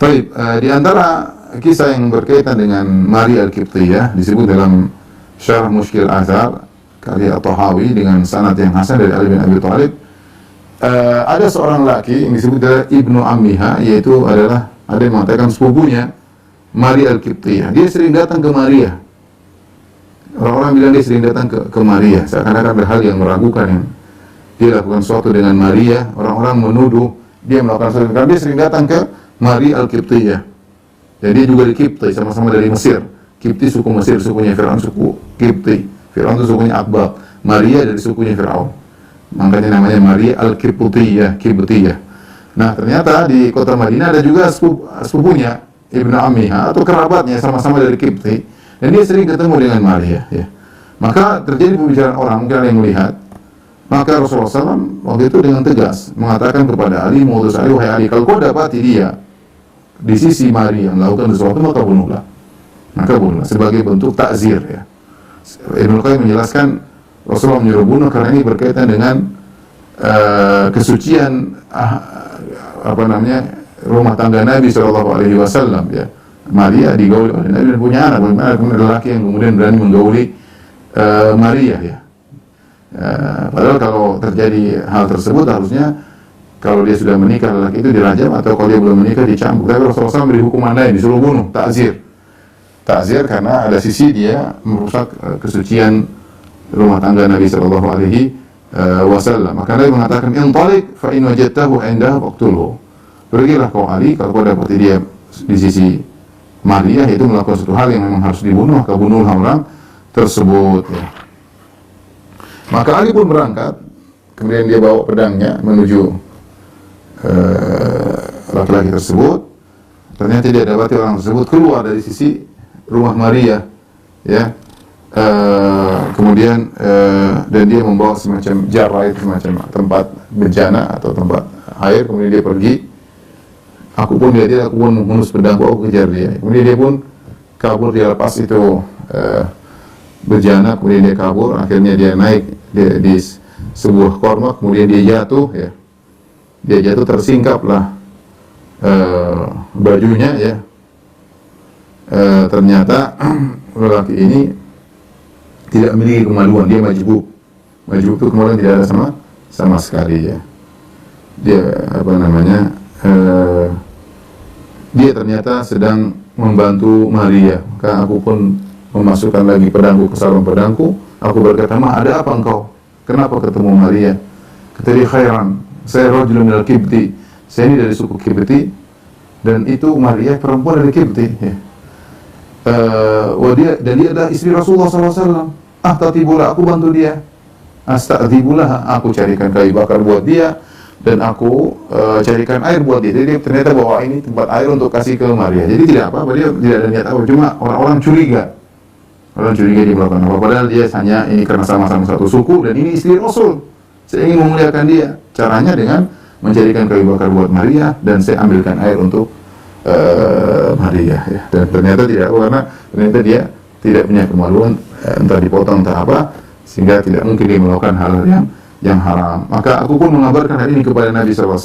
Baik, di antara kisah yang berkaitan dengan Maria Al-Qibtiyah disebut dalam Syarah Mushkil Athar karya At-Tahawi dengan sanad yang hasan dari Ali bin Abi Thalib. Ada seorang laki yang disebut adalah Ibnu Ammiha, yaitu adalah ada yang mengatakan sepupunya Maria Al-Qibtiyah. Dia sering datang ke Maria. Orang-orang bilang dia sering datang ke Maria, seakan-akan ada hal yang meragukan yang dia lakukan sesuatu dengan Maria. Orang-orang menuduh dia melakukan sesuatu karena dia sering datang ke Maria Al-Qibtiyah. Dan dia juga di Qibti, sama-sama dari Mesir. Qibti suku Mesir, sukunya Fir'aun, suku Qibti. Fir'aun itu sukunya Akbar. Maria dari sukunya Fir'aun. Makanya namanya Maria Al-Qibtiyah, Qibtiyah. Nah, ternyata di kota Madinah ada juga sepupunya Ibnu Ammiha atau kerabatnya sama-sama dari Qibti. Dan dia sering ketemu dengan Maria, ya. Maka terjadi pembicaraan orang, mungkin ada yang melihat. Maka Rasulullah SAW waktu itu dengan tegas mengatakan kepada Ali, mengutus Ali, wahai Ali, kalau kau dapati dia di sisi Maria melakukan sesuatu, maka bunuhlah. Maka bunuhlah sebagai bentuk takzir, ya. Ibnu Qayyim menjelaskan Rasulullah menyuruh bunuh karena ini berkaitan dengan kesucian rumah tangga Nabi SAW, ya. Maria digauli oleh Nabi dan punya anak. Bagaimana kemudian lelaki yang kemudian berani menggauli Maria, ya. Padahal kalau terjadi hal tersebut harusnya kalau dia sudah menikah lelaki itu dirajam, atau kalau dia belum menikah dicambuk. Tapi Rasulullah SAW beri hukuman lain, disuruh bunuh, takzir. Takzir karena ada sisi dia merusak kesucian rumah tangga Nabi sallallahu alaihi wasallam. Maka Nabi mengatakan, "Intalik fa in wajadtahu indahu faqtulhu." Pergilah kau Ali, kalau kau dapati dia di sisi Maria itu melakukan suatu hal yang memang harus dibunuh, maka bunuhlah orang tersebut, ya. Maka Ali pun berangkat, kemudian dia bawa pedangnya menuju laki-laki tersebut. Ternyata dia dapati orang tersebut keluar dari sisi rumah Maria, ya. Kemudian dan dia membawa semacam jarah, itu semacam tempat bejana atau tempat air. Kemudian dia pergi. Aku pun menghunus pedangku, aku kejar dia. Kemudian dia pun kabur, dia lepas itu bejana, kemudian dia kabur. Akhirnya dia naik di sebuah korma, kemudian dia jatuh, ya. Dia jatuh, tersingkaplah bajunya, ya. Ternyata lelaki ini tidak memiliki kemaluan, dia majbub. Majbub itu kemaluan tidak ada sama sekali, ya. Dia dia ternyata sedang membantu Maria. Maka aku pun memasukkan lagi pedangku ke sarung pedangku. Aku berkata, "Ma, ada apa engkau? Kenapa ketemu Maria?" Kata dia, "Khairan, saya rajulun minal Qibti." Saya ini dari suku Qibti, dan itu Maria perempuan dari Qibti, ya. Dan dia adalah istri Rasulullah SAW. Tatibullah, aku bantu dia. Tatibullah, aku carikan kayu bakar buat dia, dan aku carikan air buat dia. Jadi dia ternyata bawa ini tempat air untuk kasih ke Maria. Jadi tidak apa-apa, dia tidak ada niat apa, cuma orang-orang curiga. Orang curiga dia melakukan apa, padahal dia hanya ini karena sama-sama satu suku, dan ini istri Rasul. Saya ingin memuliakan dia. Caranya dengan mencarikan kayu bakar buat Maria, dan saya ambilkan air untuk Maria, ya. Dan ternyata tidak, karena ternyata dia tidak punya kemaluan, entah dipotong entah apa, sehingga tidak mungkin dia melakukan hal yang haram. Maka aku pun mengabarkan hal ini kepada Nabi SAW.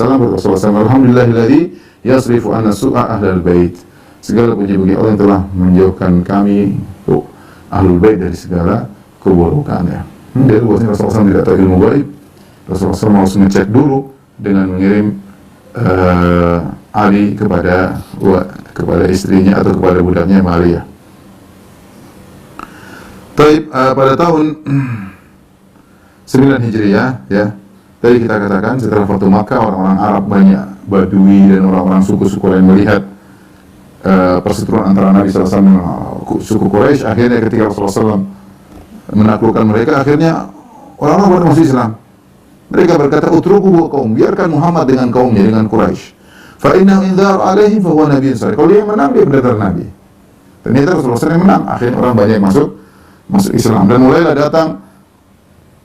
Alhamdulillahilladzi yasrifu anna su'a ahlal bait. Segala puji bagi Allah yang telah menjauhkan kami, ahlul bait, dari segala keburukan, ya. Dari bahwasanya Rasulullah SAW tidak tahu ilmu gaib. Rasulullah SAW harus ngecek dulu dengan mengirim Ali kepada istrinya atau kepada budaknya Maria. Pada tahun 9 Hijriah, ya. Tadi kita katakan setelah Fatu Makkah, orang-orang Arab banyak Badui dan orang-orang suku-suku lain melihat perseteruan antara Nabi SAW dan suku Quraisy. Akhirnya ketika Rasulullah SAW menaklukkan mereka, akhirnya orang-orang pada masuk Islam. Mereka berkata, "Utruku kaum, biarkan Muhammad dengan kaumnya, dengan Quraisy. Fa innahu indhar alaihi fa huwa nabiyyun salih." Kalau dia menang, dia benar Nabi. Ternyata Rasulullah SAW menang. Akhirnya orang banyak masuk Islam, dan mulailah datang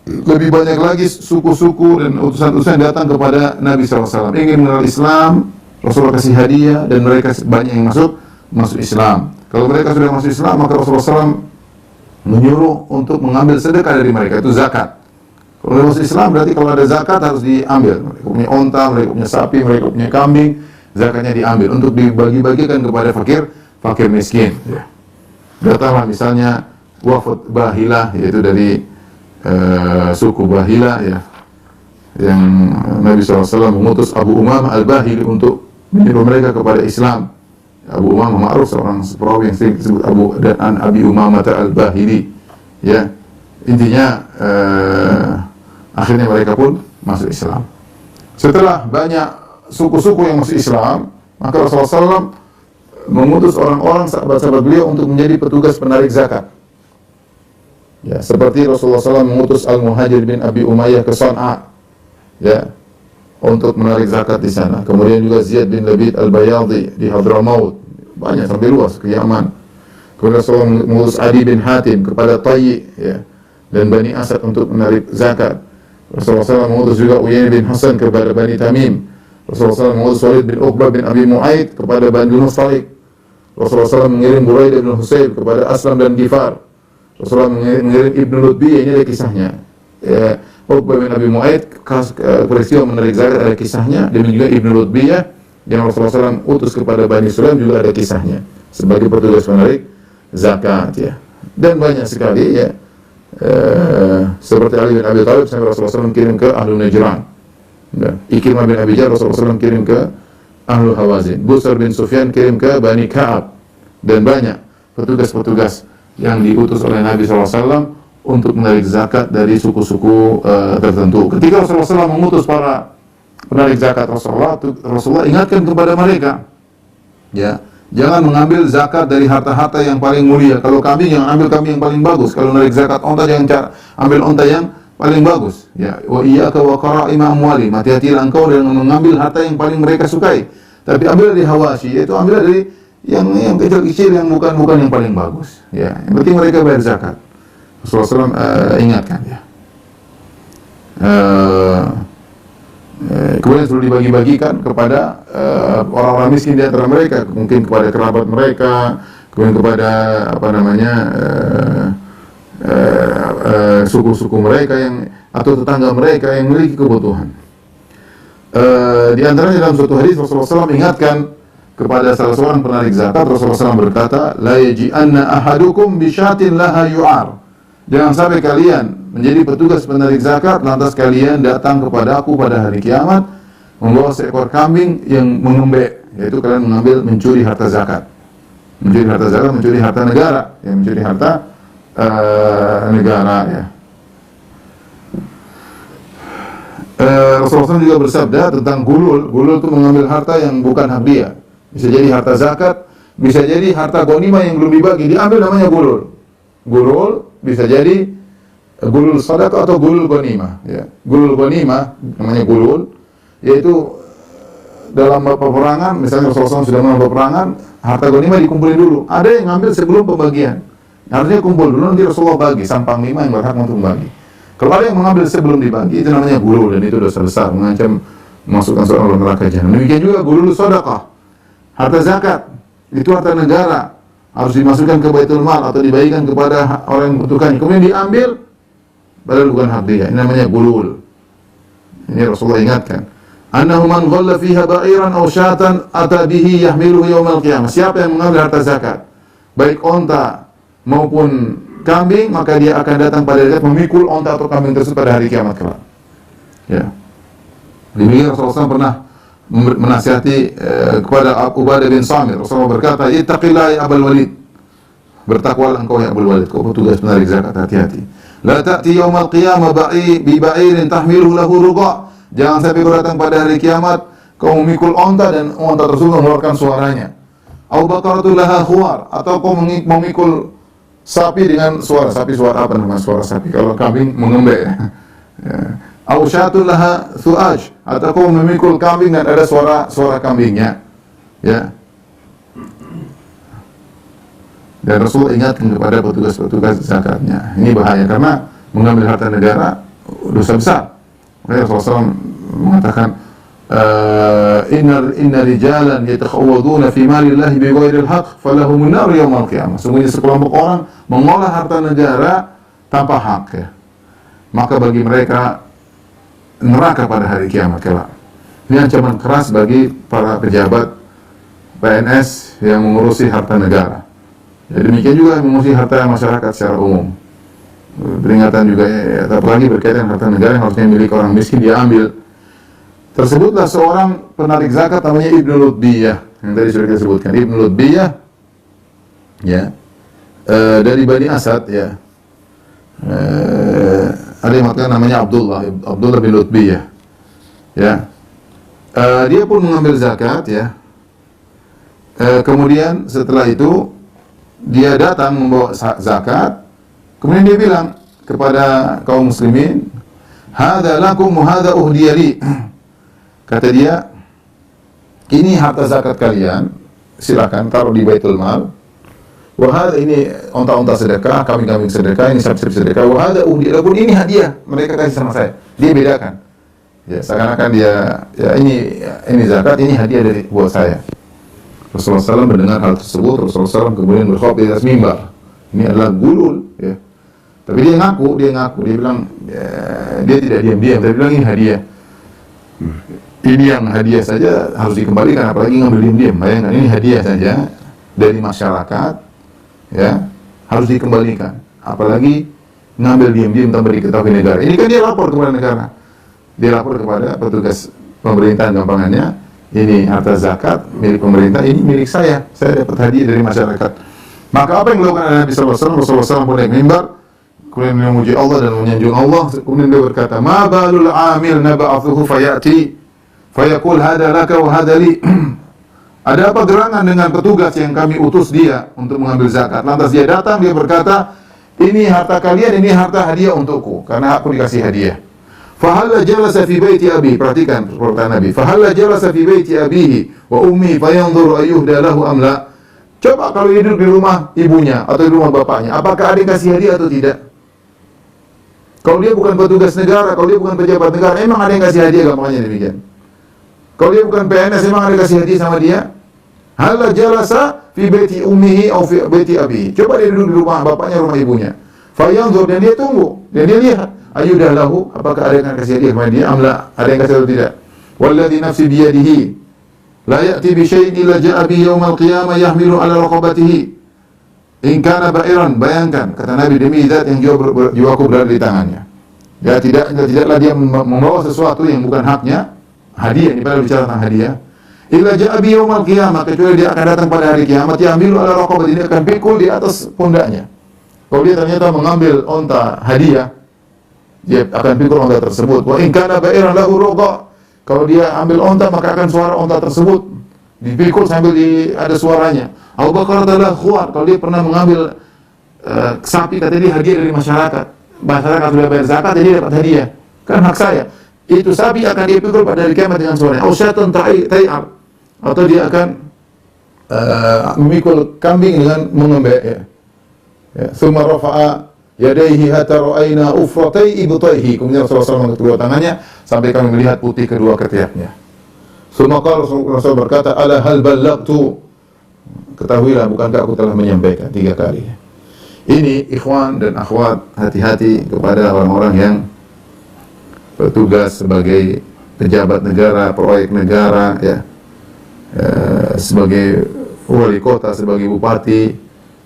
lebih banyak lagi suku-suku dan utusan-utusan datang kepada Nabi SAW ingin mengenal Islam. Rasulullah kasih hadiah, dan mereka banyak yang masuk Islam. Kalau mereka sudah masuk Islam, maka Rasulullah SAW menyuruh untuk mengambil sedekah dari mereka, itu zakat. Kalau masuk Islam berarti kalau ada zakat harus diambil. Mereka punya onta, mereka punya sapi, mereka punya kambing, zakatnya diambil untuk dibagi-bagikan kepada fakir fakir miskin. Ya. Datanglah misalnya wafud Bahilah, yaitu dari suku Bahilah, ya, yang Nabi SAW mengutus Abu Umamah Al-Bahili untuk menyeru mereka kepada Islam. Abu Umamah ma'ruf, seorang perawi yang sering disebut Abi Umamah Al-Bahili. Ya, intinya akhirnya mereka pun masuk Islam. Setelah banyak suku-suku yang masuk Islam, maka Rasulullah SAW mengutus orang-orang sahabat-sahabat beliau untuk menjadi petugas penarik zakat. Ya, seperti Rasulullah SAW mengutus Al-Muhajir bin Abi Umayyah ke San'a, ya, untuk menarik zakat di sana. Kemudian juga Ziyad bin Labid Al-Bayadi di Hadramaut, banyak sampai luas ke Yaman. Kemudian Rasulullah mengutus Adi bin Hatim kepada Tayyi, ya, dan Bani Asad untuk menarik zakat. Rasulullah SAW mengutus juga Uyainah bin Hasan kepada Bani Tamim. Rasulullah SAW mengutus Walid bin Uqbah bin Abi Mu'aid kepada Bani Mustalik. Rasulullah SAW mengirim Buraidah bin Husayb kepada Aslam dan Gifar. Rasulullah mengirim Ibnu Lutbiyah, ini ada kisahnya. Ya, Uqbah bin Abi Mu'aid, peristiwa menarik zakat ada kisahnya. Dan juga Ibnu Lutbiyah yang Rasulullah SAW utus kepada Bani Sulaim juga ada kisahnya sebagai petugas menarik zakat, ya. Dan banyak sekali, ya. Seperti Ali bin Abi Thalib sampai Rasulullah SAW kirim ke Ahlul Najran. Ikrimah bin Abi Jahl Rasulullah SAW kirim ke Ahlul Hawazin. Busar bin Sufyan kirim ke Bani Ka'ab. Dan banyak petugas-petugas yang diutus oleh Nabi SAW untuk menarik zakat dari suku-suku tertentu. Ketika Rasulullah SAW mengutus para penarik zakat, Rasulullah ingatkan kepada mereka, ya, jangan mengambil zakat dari harta-harta yang paling mulia. Kalau kambing, jangan ambil kambing yang paling bagus. Kalau menarik zakat onta, jangan ambil onta yang paling bagus. Ya, wa iyyaka wa qara'ima amwali. Hati-hatilah engkau dengan mengambil harta yang paling mereka sukai. Tapi ambil dari hawashi, yaitu ambil dari yang kecil-kecil, yang bukan yang paling bagus. Ya, yang penting mereka bayar zakat. Rasulullah SAW ingatkan, ya. Kemudian sudah dibagi-bagikan kepada orang-orang miskin di antara mereka, mungkin kepada kerabat mereka, kemudian kepada suku-suku mereka atau tetangga mereka yang memiliki kebutuhan. Di antaranya dalam suatu hadis Rasulullah SAW ingatkan kepada salah seorang penarik zakat. Rasulullah SAW berkata, la yaji'anna ahadukum bisyatin laha yu'ar. Jangan sampai kalian menjadi petugas penarik zakat lantas kalian datang kepada aku pada hari kiamat membawa seekor kambing yang mengembek, yaitu kalian mencuri harta zakat. Mencuri harta zakat, mencuri harta negara, ya, mencuri harta negara, ya. Rasulullah SAW juga bersabda tentang gulul. Gulul itu mengambil harta yang bukan hak dia. Bisa jadi harta zakat, bisa jadi harta ghanimah yang belum dibagi, diambil, namanya gulul. Gulul bisa jadi gulul sadaqah atau gulul ghanimah, ya. Gulul ghanimah namanya gulul, yaitu dalam peperangan, misalnya Rasulullah SAW sudah dalam peperangan, harta ghanimah dikumpulin dulu. Ada yang ngambil sebelum pembagian. Artinya kumpul dulu, nanti Rasulullah bagi, sang panglima yang berhak untuk membagi. Kalau ada yang mengambil sebelum dibagi, itu namanya gulul, dan itu dosa besar, mengancam masukkan seorang ke neraka jahanam. Demikian juga gulul sadaqah, harta zakat, itu harta negara, harus dimasukkan ke Baitul Mal atau dibagikan kepada orang yang membutuhkannya. Kemudian diambil, padahal bukan hak dia. Ini namanya gulul. Ini Rasulullah ingatkan. Annahu man ghalla fiha ba'iran aw syatan ata bihi yahmiluhu yaumal qiyamah. Siapa yang mengambil harta zakat, baik onta maupun kambing, maka dia akan datang pada hari memikul onta atau kambing tersebut pada hari kiamat kelak. Ya. Demikian Rasulullah SAW pernah menasihati kepada Ubadah bin Samir. Rasulullah berkata, ittaqillah ya Abul Walid. Bertakwalah engkau ya Abul Walid, kau petugas penarik zakat, hati-hati. La ta'ti yaumal qiyamah bi ba'irin tahmiluhu lahu ruqa. Jangan sampai kau datang pada hari kiamat kau memikul onta dan onta tersebut mengeluarkan suaranya. Au baqaratul laha khuwar, atau kau memikul sapi dengan suara. Sapi suara apa namanya? Suara sapi. Kalau kambing mengembek. Ya. Au syatul laha thu'aj, atau kau memikul kambing dan ada suara kambingnya. Ya. Dan Rasul ingatkan kepada petugas-petugas zakatnya. Ini bahaya karena mengambil harta negara dosa besar. Makanya Rasulullah SAW mengatakan, inna rijalan yatakhawwaduna fi malillahi bighairil haqq falahumun nar yaumal qiyamah. Sungguhnya sekelompok orang mengolah harta negara tanpa hak, ya. Maka bagi mereka neraka pada hari kiamat kelak. Ini ancaman keras bagi para pejabat PNS yang mengurusi harta negara. Ya, demikian juga mengurusi harta masyarakat secara umum. Peringatan juga, apalagi berkaitan dengan harta negara yang harusnya milik orang miskin, dia ambil. Tersebutlah seorang penarik zakat namanya Ibnu Lutbiyah, yang tadi sudah kita sebutkan. Ibnu Lutbiyah, ya, dari Bani Asad, ya. Ada yang mengatakan namanya Abdullah bin Lutbiyah, ya. Dia pun mengambil zakat, ya. Kemudian setelah itu dia datang membawa zakat. Kemudian dia bilang kepada kaum muslimin, "Hadza lakum wa hadza uhdiya li." Kata dia, "Ini harta zakat kalian, silakan taruh di Baitul Mal. Wa hadza, ini onta-onta sedekah, kambing-kambing sedekah, ini sapi-sapi sedekah. Wa hadza uhdiya lakum, ini hadiah mereka kasih sama saya." Dia bedakan. Ya, seakan-akan dia, ya ini zakat, ini hadiah dari buat saya. Rasulullah SAW mendengar hal tersebut. Rasulullah SAW kemudian berkhutbah di atas mimbar. Ini adalah gulul, ya. Tapi dia ngaku, dia bilang, ya, dia tidak diam-diam, tapi bilang ini hadiah. Ini yang hadiah saja harus dikembalikan, apalagi ngambil diam-diam. Bayangkan, ini hadiah saja dari masyarakat, ya, harus dikembalikan. Apalagi ngambil diam-diam tanpa diketahui negara. Ini kan dia lapor kepada negara. Dia lapor kepada petugas pemerintahan, gampangannya, ini harta zakat milik pemerintah, ini milik saya dapat hadiah dari masyarakat. Maka apa yang dilakukan oleh Nabi SAW? Rasulullah SAW pun naik mimbar, kemudian memuji Allah dan menyanjung Allah. Kemudian dia berkata, "Ma balul amil naba'athuhu fayati fayaqul hada laka wa hada li." Ada apa gerangan dengan petugas yang kami utus dia untuk mengambil zakat? Lantas dia datang, dia berkata, "Ini harta kalian, ini harta hadiah untukku, karena aku dikasih hadiah." Fahalla jalasa fi baiti abi, perhatikan perkataan Nabi. Fahalla jalasa fi baiti abihi wa ummi fayanzuru ayyuhda lahu am la. Coba kalau dia duduk di rumah ibunya atau di rumah bapaknya, apakah ada yang kasih hadiah atau tidak? Kalau dia bukan petugas negara, kalau dia bukan pejabat negara, emang ada yang kasih hadiah, gampangnya demikian. Kalau dia bukan PNS, emang ada yang kasih hadiah sama dia? Halla jalasa fi baiti ummihi atau fi baiti abihi. Coba dia duduk di rumah bapaknya, rumah ibunya. Fayanzur, dan dia tunggu, dan dia lihat. Ayyudah lahu, apakah ada yang kasih hadiah kepada dia? Amla, ada yang kasih atau tidak? Walladhi nafsi biyadihi la ya'ti bi syai'in illa ja'a bi yaumal qiyamah yahmilu ala raqabatihi in kana ba'iran. Bayangkan, kata Nabi, demi zat yang jiwaku berada di tangannya. Ya, tidaklah dia membawa sesuatu yang bukan haknya, hadiah, ini pada bicara tentang hadiah. Illa ja'a bi yaumal qiyamah, kecuali dia akan datang pada hari kiamat, yahmilu ala raqabatihi, ini akan pikul di atas pundaknya. Kalau dia ternyata mengambil onta hadiah, dia akan pikul onta tersebut. Wa in kana ba'iran lahu ruqa, kalau dia ambil onta maka akan suara onta tersebut dipikul sambil ada suaranya. Abu Bakar adalah khuar, kalau dia pernah mengambil sapi, kata dia hadiah dari masyarakat. Masyarakat sudah bayar zakat, jadi dia dapat hadiah. Kan hak saya. Itu sapi akan dia pikul pada hari kiamat dengan suaranya. Au syatan tai'ar, atau dia akan memikul kambing dengan mengembek, ya. Tsumma rafa'a yadaihi hatta ra'ayna ufratai ibtaihi. Kemudian Rasulullah mengangkat kedua tangannya sampai kami melihat putih kedua ketiaknya. Tsumma qala, Rasul berkata, "Ala hal ballagtu?" Ketahuilah, bukankah aku telah menyampaikan 3 kali. Ini ikhwan dan akhwat, hati-hati kepada orang-orang yang bertugas sebagai pejabat negara, proyek negara, ya, sebagai wali kota, sebagai bupati,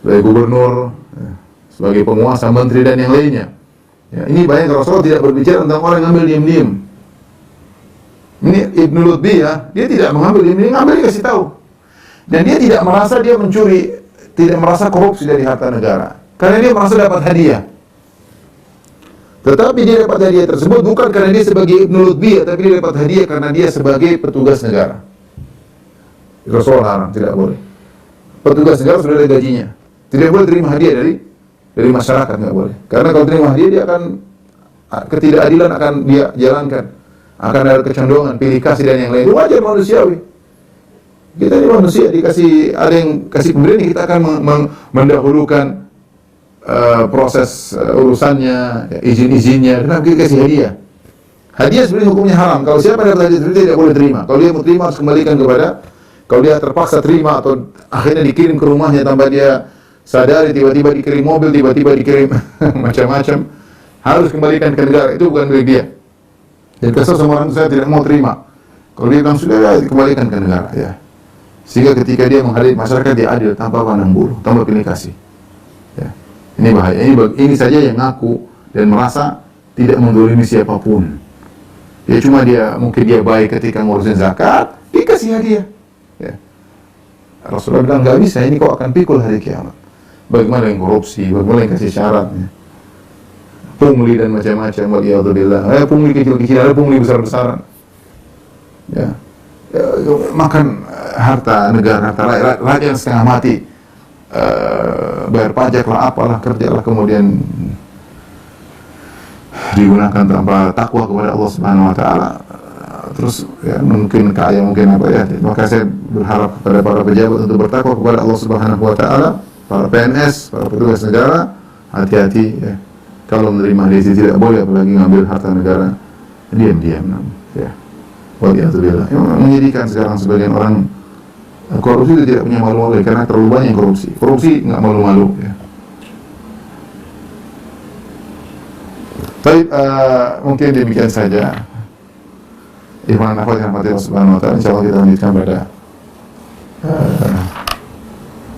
sebagai gubernur, sebagai penguasa, menteri dan yang lainnya. Ya, ini bayangkan, Rasulullah tidak berbicara tentang orang yang ngambil diam-diam. Ini Ibnu Lutbiyah, dia tidak mengambil diam-diam, ngambil dikasih tahu. Dan dia tidak merasa dia mencuri, tidak merasa korupsi dari harta negara, karena dia merasa dapat hadiah. Tetapi dia dapat hadiah tersebut bukan karena dia sebagai Ibnu Lutbiyah, tapi dia dapat hadiah karena dia sebagai petugas negara. Rasulullah larang, tidak boleh. Petugas negara sudah ada gajinya, tidak boleh terima hadiah dari masyarakat, nggak boleh. Karena kalau terima hadiah, dia akan ketidakadilan akan dia jalankan, akan ada kecenderungan, pilih kasih dan yang lain. Itu wajar, manusiawi. Kita ini manusia, dikasih, ada yang kasih pemberian, kita akan mendahulukan proses urusannya, izin-izinnya, kenapa kita kasih hadiah? Hadiah sebenarnya hukumnya haram. Kalau siapa yang dapat hadiah tidak boleh terima. Kalau dia mau terima harus kembalikan kepada, kalau dia terpaksa terima atau akhirnya dikirim ke rumahnya tanpa dia sadari, tiba-tiba dikirim mobil, tiba-tiba dikirim macam-macam, harus kembalikan ke negara, itu bukan milik dia. Dan kesal sama orang, saya tidak mau terima. Kalau dia bilang sudah, ya, kembalikan ke negara, ya. Sehingga ketika dia menghadapi masyarakat dia adil tanpa pandang bulu, tanpa pilih kasih. Ya. Ini bahaya. Ini saja yang ngaku dan merasa tidak mendolimi siapapun. Mungkin dia baik ketika ngurusin zakat, dikasih hadiah. Ya. Rasulullah bilang nggak bisa, ini kau akan pikul hari kiamat. Bagaimana yang korupsi, bagaimana yang kasih syarat, ya. Pungli dan macam-macam. Waliyadzubillah. Pungli kecil-kecilan, ada pungli besar-besaran. Ya. Makan harta negara, harta rakyat yang setengah mati, bayar pajak lah, apalah, kerjalah, kemudian digunakan tanpa takwa kepada Allah Subhanahu Wa Taala. Terus ya, mungkin kaya, mungkin apa ya. Maka saya berharap kepada para pejabat untuk bertakwa kepada Allah Subhanahu Wa Taala, para PNS, para petugas negara, hati-hati ya. Kalau menerima hadiah tidak boleh, apalagi ngambil harta negara, diam-diam, ya. Waliyadzubillah. Menyedihkan sekarang sebagian orang korupsi itu tidak punya malu-malu karena terlalu banyak yang korupsi. Korupsi nggak malu-malu. Ya. Baik, mungkin demikian saja. Ikhwan akhwat yang Allah Subhanahu Wa Taala. Insyaallah kita lanjutkan pada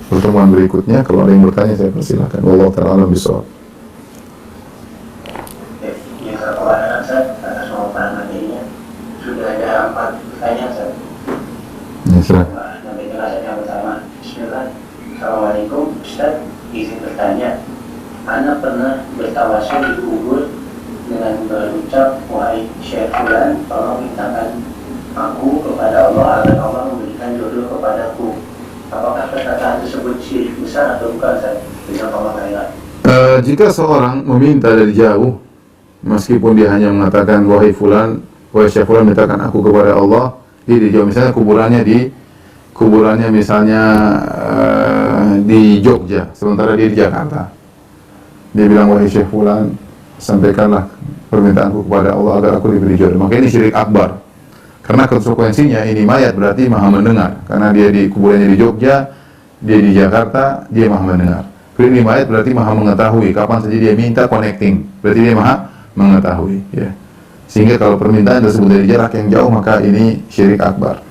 pertemuan berikutnya. Kalau ada yang bertanya saya persilakan. Wallahu ta'ala alam bishawab. Sudah ada 4 pertanyaan, Ustaz. Ya, silakan. Nanti jelasan yang pertama. Bismillah. Assalamualaikum, Ustaz. Izin bertanya. Ana pernah bertawasul di kubur dengan berucap, wahai Syekh Fulan, tolong mintakan aku kepada Allah agar Allah memberikan jodoh kepadaku. Apakah perkataan tersebut syirik besar atau bukan, Ustaz? Jazakallahu khairan. Jika seorang meminta dari jauh, meskipun dia hanya mengatakan wahai Fulan, wahai Syekh Fulan, mintakan aku kepada Allah, dia dijawab. Misalnya kuburannya misalnya di Jogja, sementara dia di Jakarta. Dia bilang, wahai Syekh Fulan, sampaikanlah permintaanku kepada Allah agar aku diberi jodoh. Maka ini syirik akbar. Karena konsekuensinya ini mayat berarti maha mendengar. Karena dia di kuburannya di Jogja, dia di Jakarta, dia maha mendengar. Ini mayat berarti maha mengetahui. Kapan saja dia minta connecting, berarti dia maha mengetahui. Ya. Sehingga kalau permintaan tersebut dari jarak yang jauh, maka ini syirik akbar.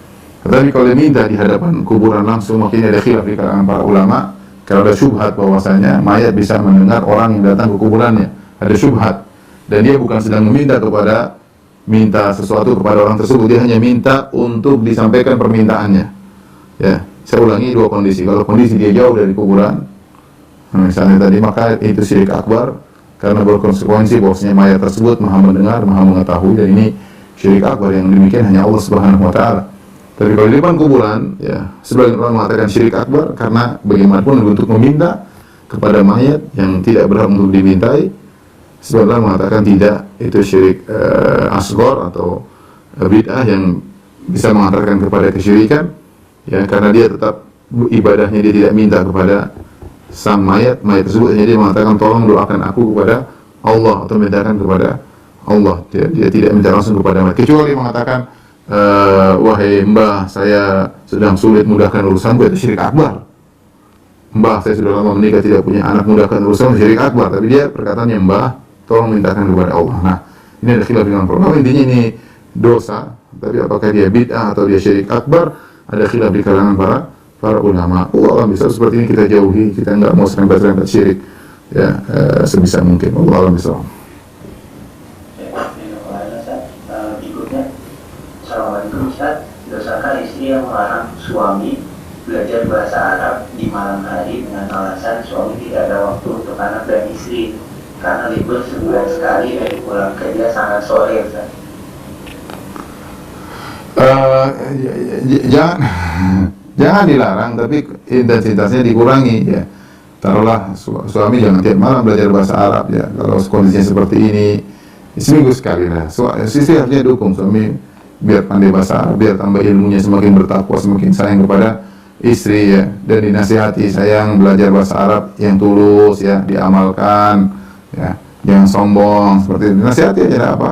Tetapi kalau dia minta di hadapan kuburan langsung, maka ini ada khilaf di kalangan para ulama. Kalau ada syubhat bahwasanya mayat bisa mendengar orang yang datang ke kuburannya, ada syubhat, dan dia bukan sedang minta sesuatu kepada orang tersebut, dia hanya minta untuk disampaikan permintaannya. Ya, saya ulangi, 2 kondisi. Kalau kondisi dia jauh dari kuburan, misalnya tadi, maka itu syirik akbar karena berkonsekuensi bahwasanya mayat tersebut maha mendengar, maha mengetahui, dan ini syirik akbar yang demikian hanya Allah Subhanahu Wa Taala. Tapi kalau di depan kuburan, ya, sebagian orang mengatakan syirik akbar karena bagaimanapun bentuk meminta kepada mayat yang tidak berhak untuk dimintai. Sebagian orang mengatakan tidak, itu syirik asghar atau bid'ah yang bisa mengantarkan kepada kesyirikan, ya, karena dia tetap ibadahnya dia tidak minta kepada sang mayat tersebut, hanya dia mengatakan tolong doakan aku kepada Allah atau mintakan kepada Allah. Dia tidak minta langsung kepada mayat, kecuali mengatakan wahai mbah, saya sedang sulit, mudahkan urusanku, itu syirik akbar. Mbah, saya sudah lama menikah tidak punya anak, mudahkan urusan, syirik akbar. Tapi dia perkataannya mbah, tolong mintakan kepada Allah. Nah, ini ada khilaf dengan para ulama. Intinya ini dosa, tapi apakah dia bid'ah atau dia syirik akbar, ada khilaf di kalangan para ulama. Allah bisa seperti ini kita jauhi, kita enggak mau serempet-serempet syirik, ya, sebisa mungkin. Allah alam bisa. Assalamualaikum Ustaz, dosakah istri yang melarang suami belajar bahasa Arab di malam hari dengan alasan suami tidak ada waktu untuk anak dan istri karena libur sebulan sekali dan pulang kerja sangat sore, Ustaz? Jangan dilarang, tapi intensitasnya dikurangi, ya. Taruhlah suami jangan tiap malam belajar bahasa Arab, ya. Kalau kondisinya seperti ini, seminggu sekali lah. Istri harusnya dukung suami biar pandai bahasa Arab, biar tambah ilmunya, semakin bertakwa, semakin sayang kepada istri, ya. Dan dinasihati, sayang belajar bahasa Arab yang tulus, ya, diamalkan, ya. Jangan sombong, seperti itu. Dinasihati aja, ada apa?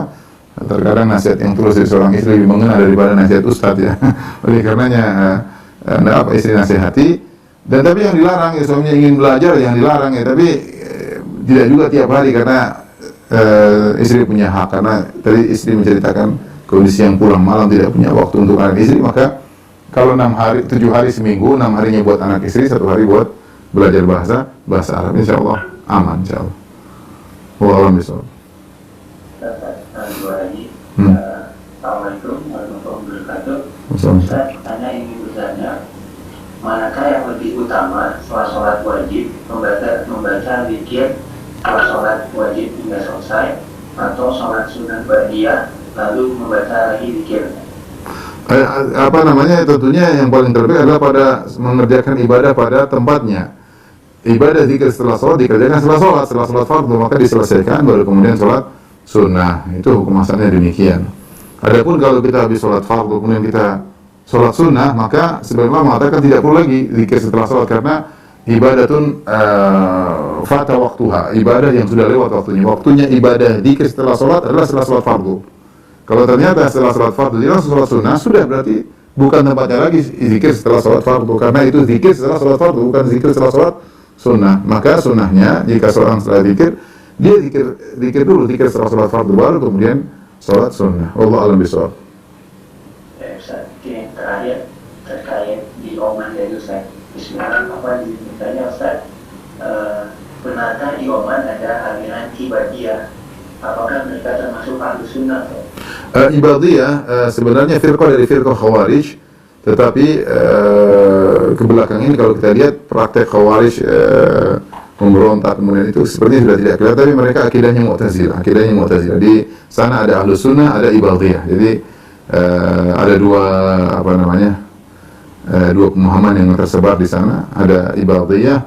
Terkadang nasihat yang tulus dari seorang istri lebih mengena daripada nasihat ustadz, ya. Oleh karenanya enggak apa istri nasihati. Dan tapi yang dilarang, ya, suaminya ingin belajar, yang dilarang, ya, tapi tidak juga tiap hari, karena istri punya hak. Karena tadi istri menceritakan kondisi yang pulang malam tidak punya waktu untuk anak istri, maka Kalau 7 hari seminggu, 6 harinya buat anak istri, 1 hari buat belajar bahasa Arab, insya Allah aman, insya Allah. Wallahu a'lam. Dua lagi. Assalamualaikum warahmatullahi wabarakatuh. Ustaz, saya ingin bertanya, manakah yang lebih utama setelah sholat wajib membaca zikir setelah sholat wajib hingga selesai, atau sholat sunnah ba'diyah lalu membaca lagi zikir? Tentunya yang paling terbaik adalah pada mengerjakan ibadah pada tempatnya. Ibadah zikir setelah sholat dikerjakan setelah sholat fardu, maka diselesaikan baru kemudian sholat sunnah. Itu hukum asalnya demikian. Adapun kalau kita habis sholat fardu kemudian kita sholat sunnah, maka sebenarnya mengatakan tidak perlu lagi zikir setelah sholat, karena ibadatun fata waktuha, ibadah yang sudah lewat waktunya. Waktunya ibadah zikir setelah sholat adalah setelah sholat fardu. Kalau ternyata setelah sholat fardu dia langsung sholat sunnah, sudah berarti bukan tempatnya lagi zikir setelah sholat fardu, karena itu zikir setelah sholat fardu, bukan zikir setelah sholat sunnah. Maka sunnahnya jika seorang setelah zikir, dia zikir dulu, zikir setelah sholat fardu baru kemudian sholat sunnah. Wallahu a'lam bishawab. Ustaz, yang terakhir terkait di Oman dari Ustaz. Bismillah, apa ditanya Ustaz? Benarkah di Oman ada aliran Ibadiyah? Apakah mereka termasuk ahlu sunnah? Ibadiyah sebenarnya firqah dari firqah Khawarij, tetapi kebelakang ini kalau kita lihat praktek Khawarij memberontak kemudian itu sepertinya sudah tidak kelihatan, tapi mereka akidahnya Mu'tazilah. Di sana ada ahlu sunnah, ada Ibadiyah. Jadi ada dua pemahaman yang tersebar di sana, ada Ibadiyah,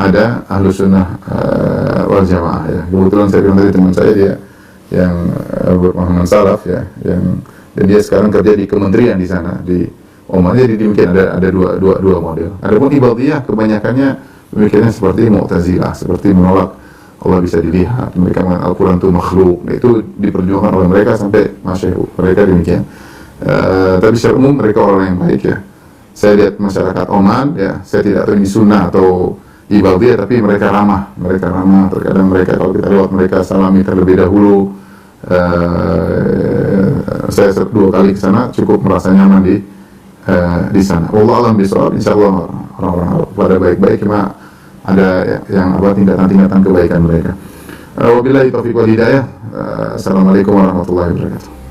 ada ahlu sunnah wal jamaah ya. Kebetulan saya bilang tadi teman saya dia yang berpemahaman salaf ya, dan dia sekarang kerja di kementerian di sana di Oman. Jadi demikian ada dua model. Adapun Ibadiyah kebanyakannya pemikirannya seperti Mu'tazilah, seperti menolak Allah bisa dilihat, mereka mengatakan Al-Quran itu makhluk. Itu diperjuangkan oleh mereka sampai masyhur. Mereka demikian. Tapi secara umum mereka orang yang baik ya. Saya lihat masyarakat Oman ya, saya tidak tahu ini sunnah atau Ibadiyah, tapi mereka ramah. Terkadang mereka kalau kita lewat mereka salami terlebih dahulu. Saya 2 kali ke sana cukup merasa nyaman di sana. Wallahu a'lam bishawab. Insyaallah orang-orang pada baik-baik, cuma ada yang tingkatan kebaikan mereka. Wabillahi taufiq wal hidayah. Assalamualaikum warahmatullahi wabarakatuh.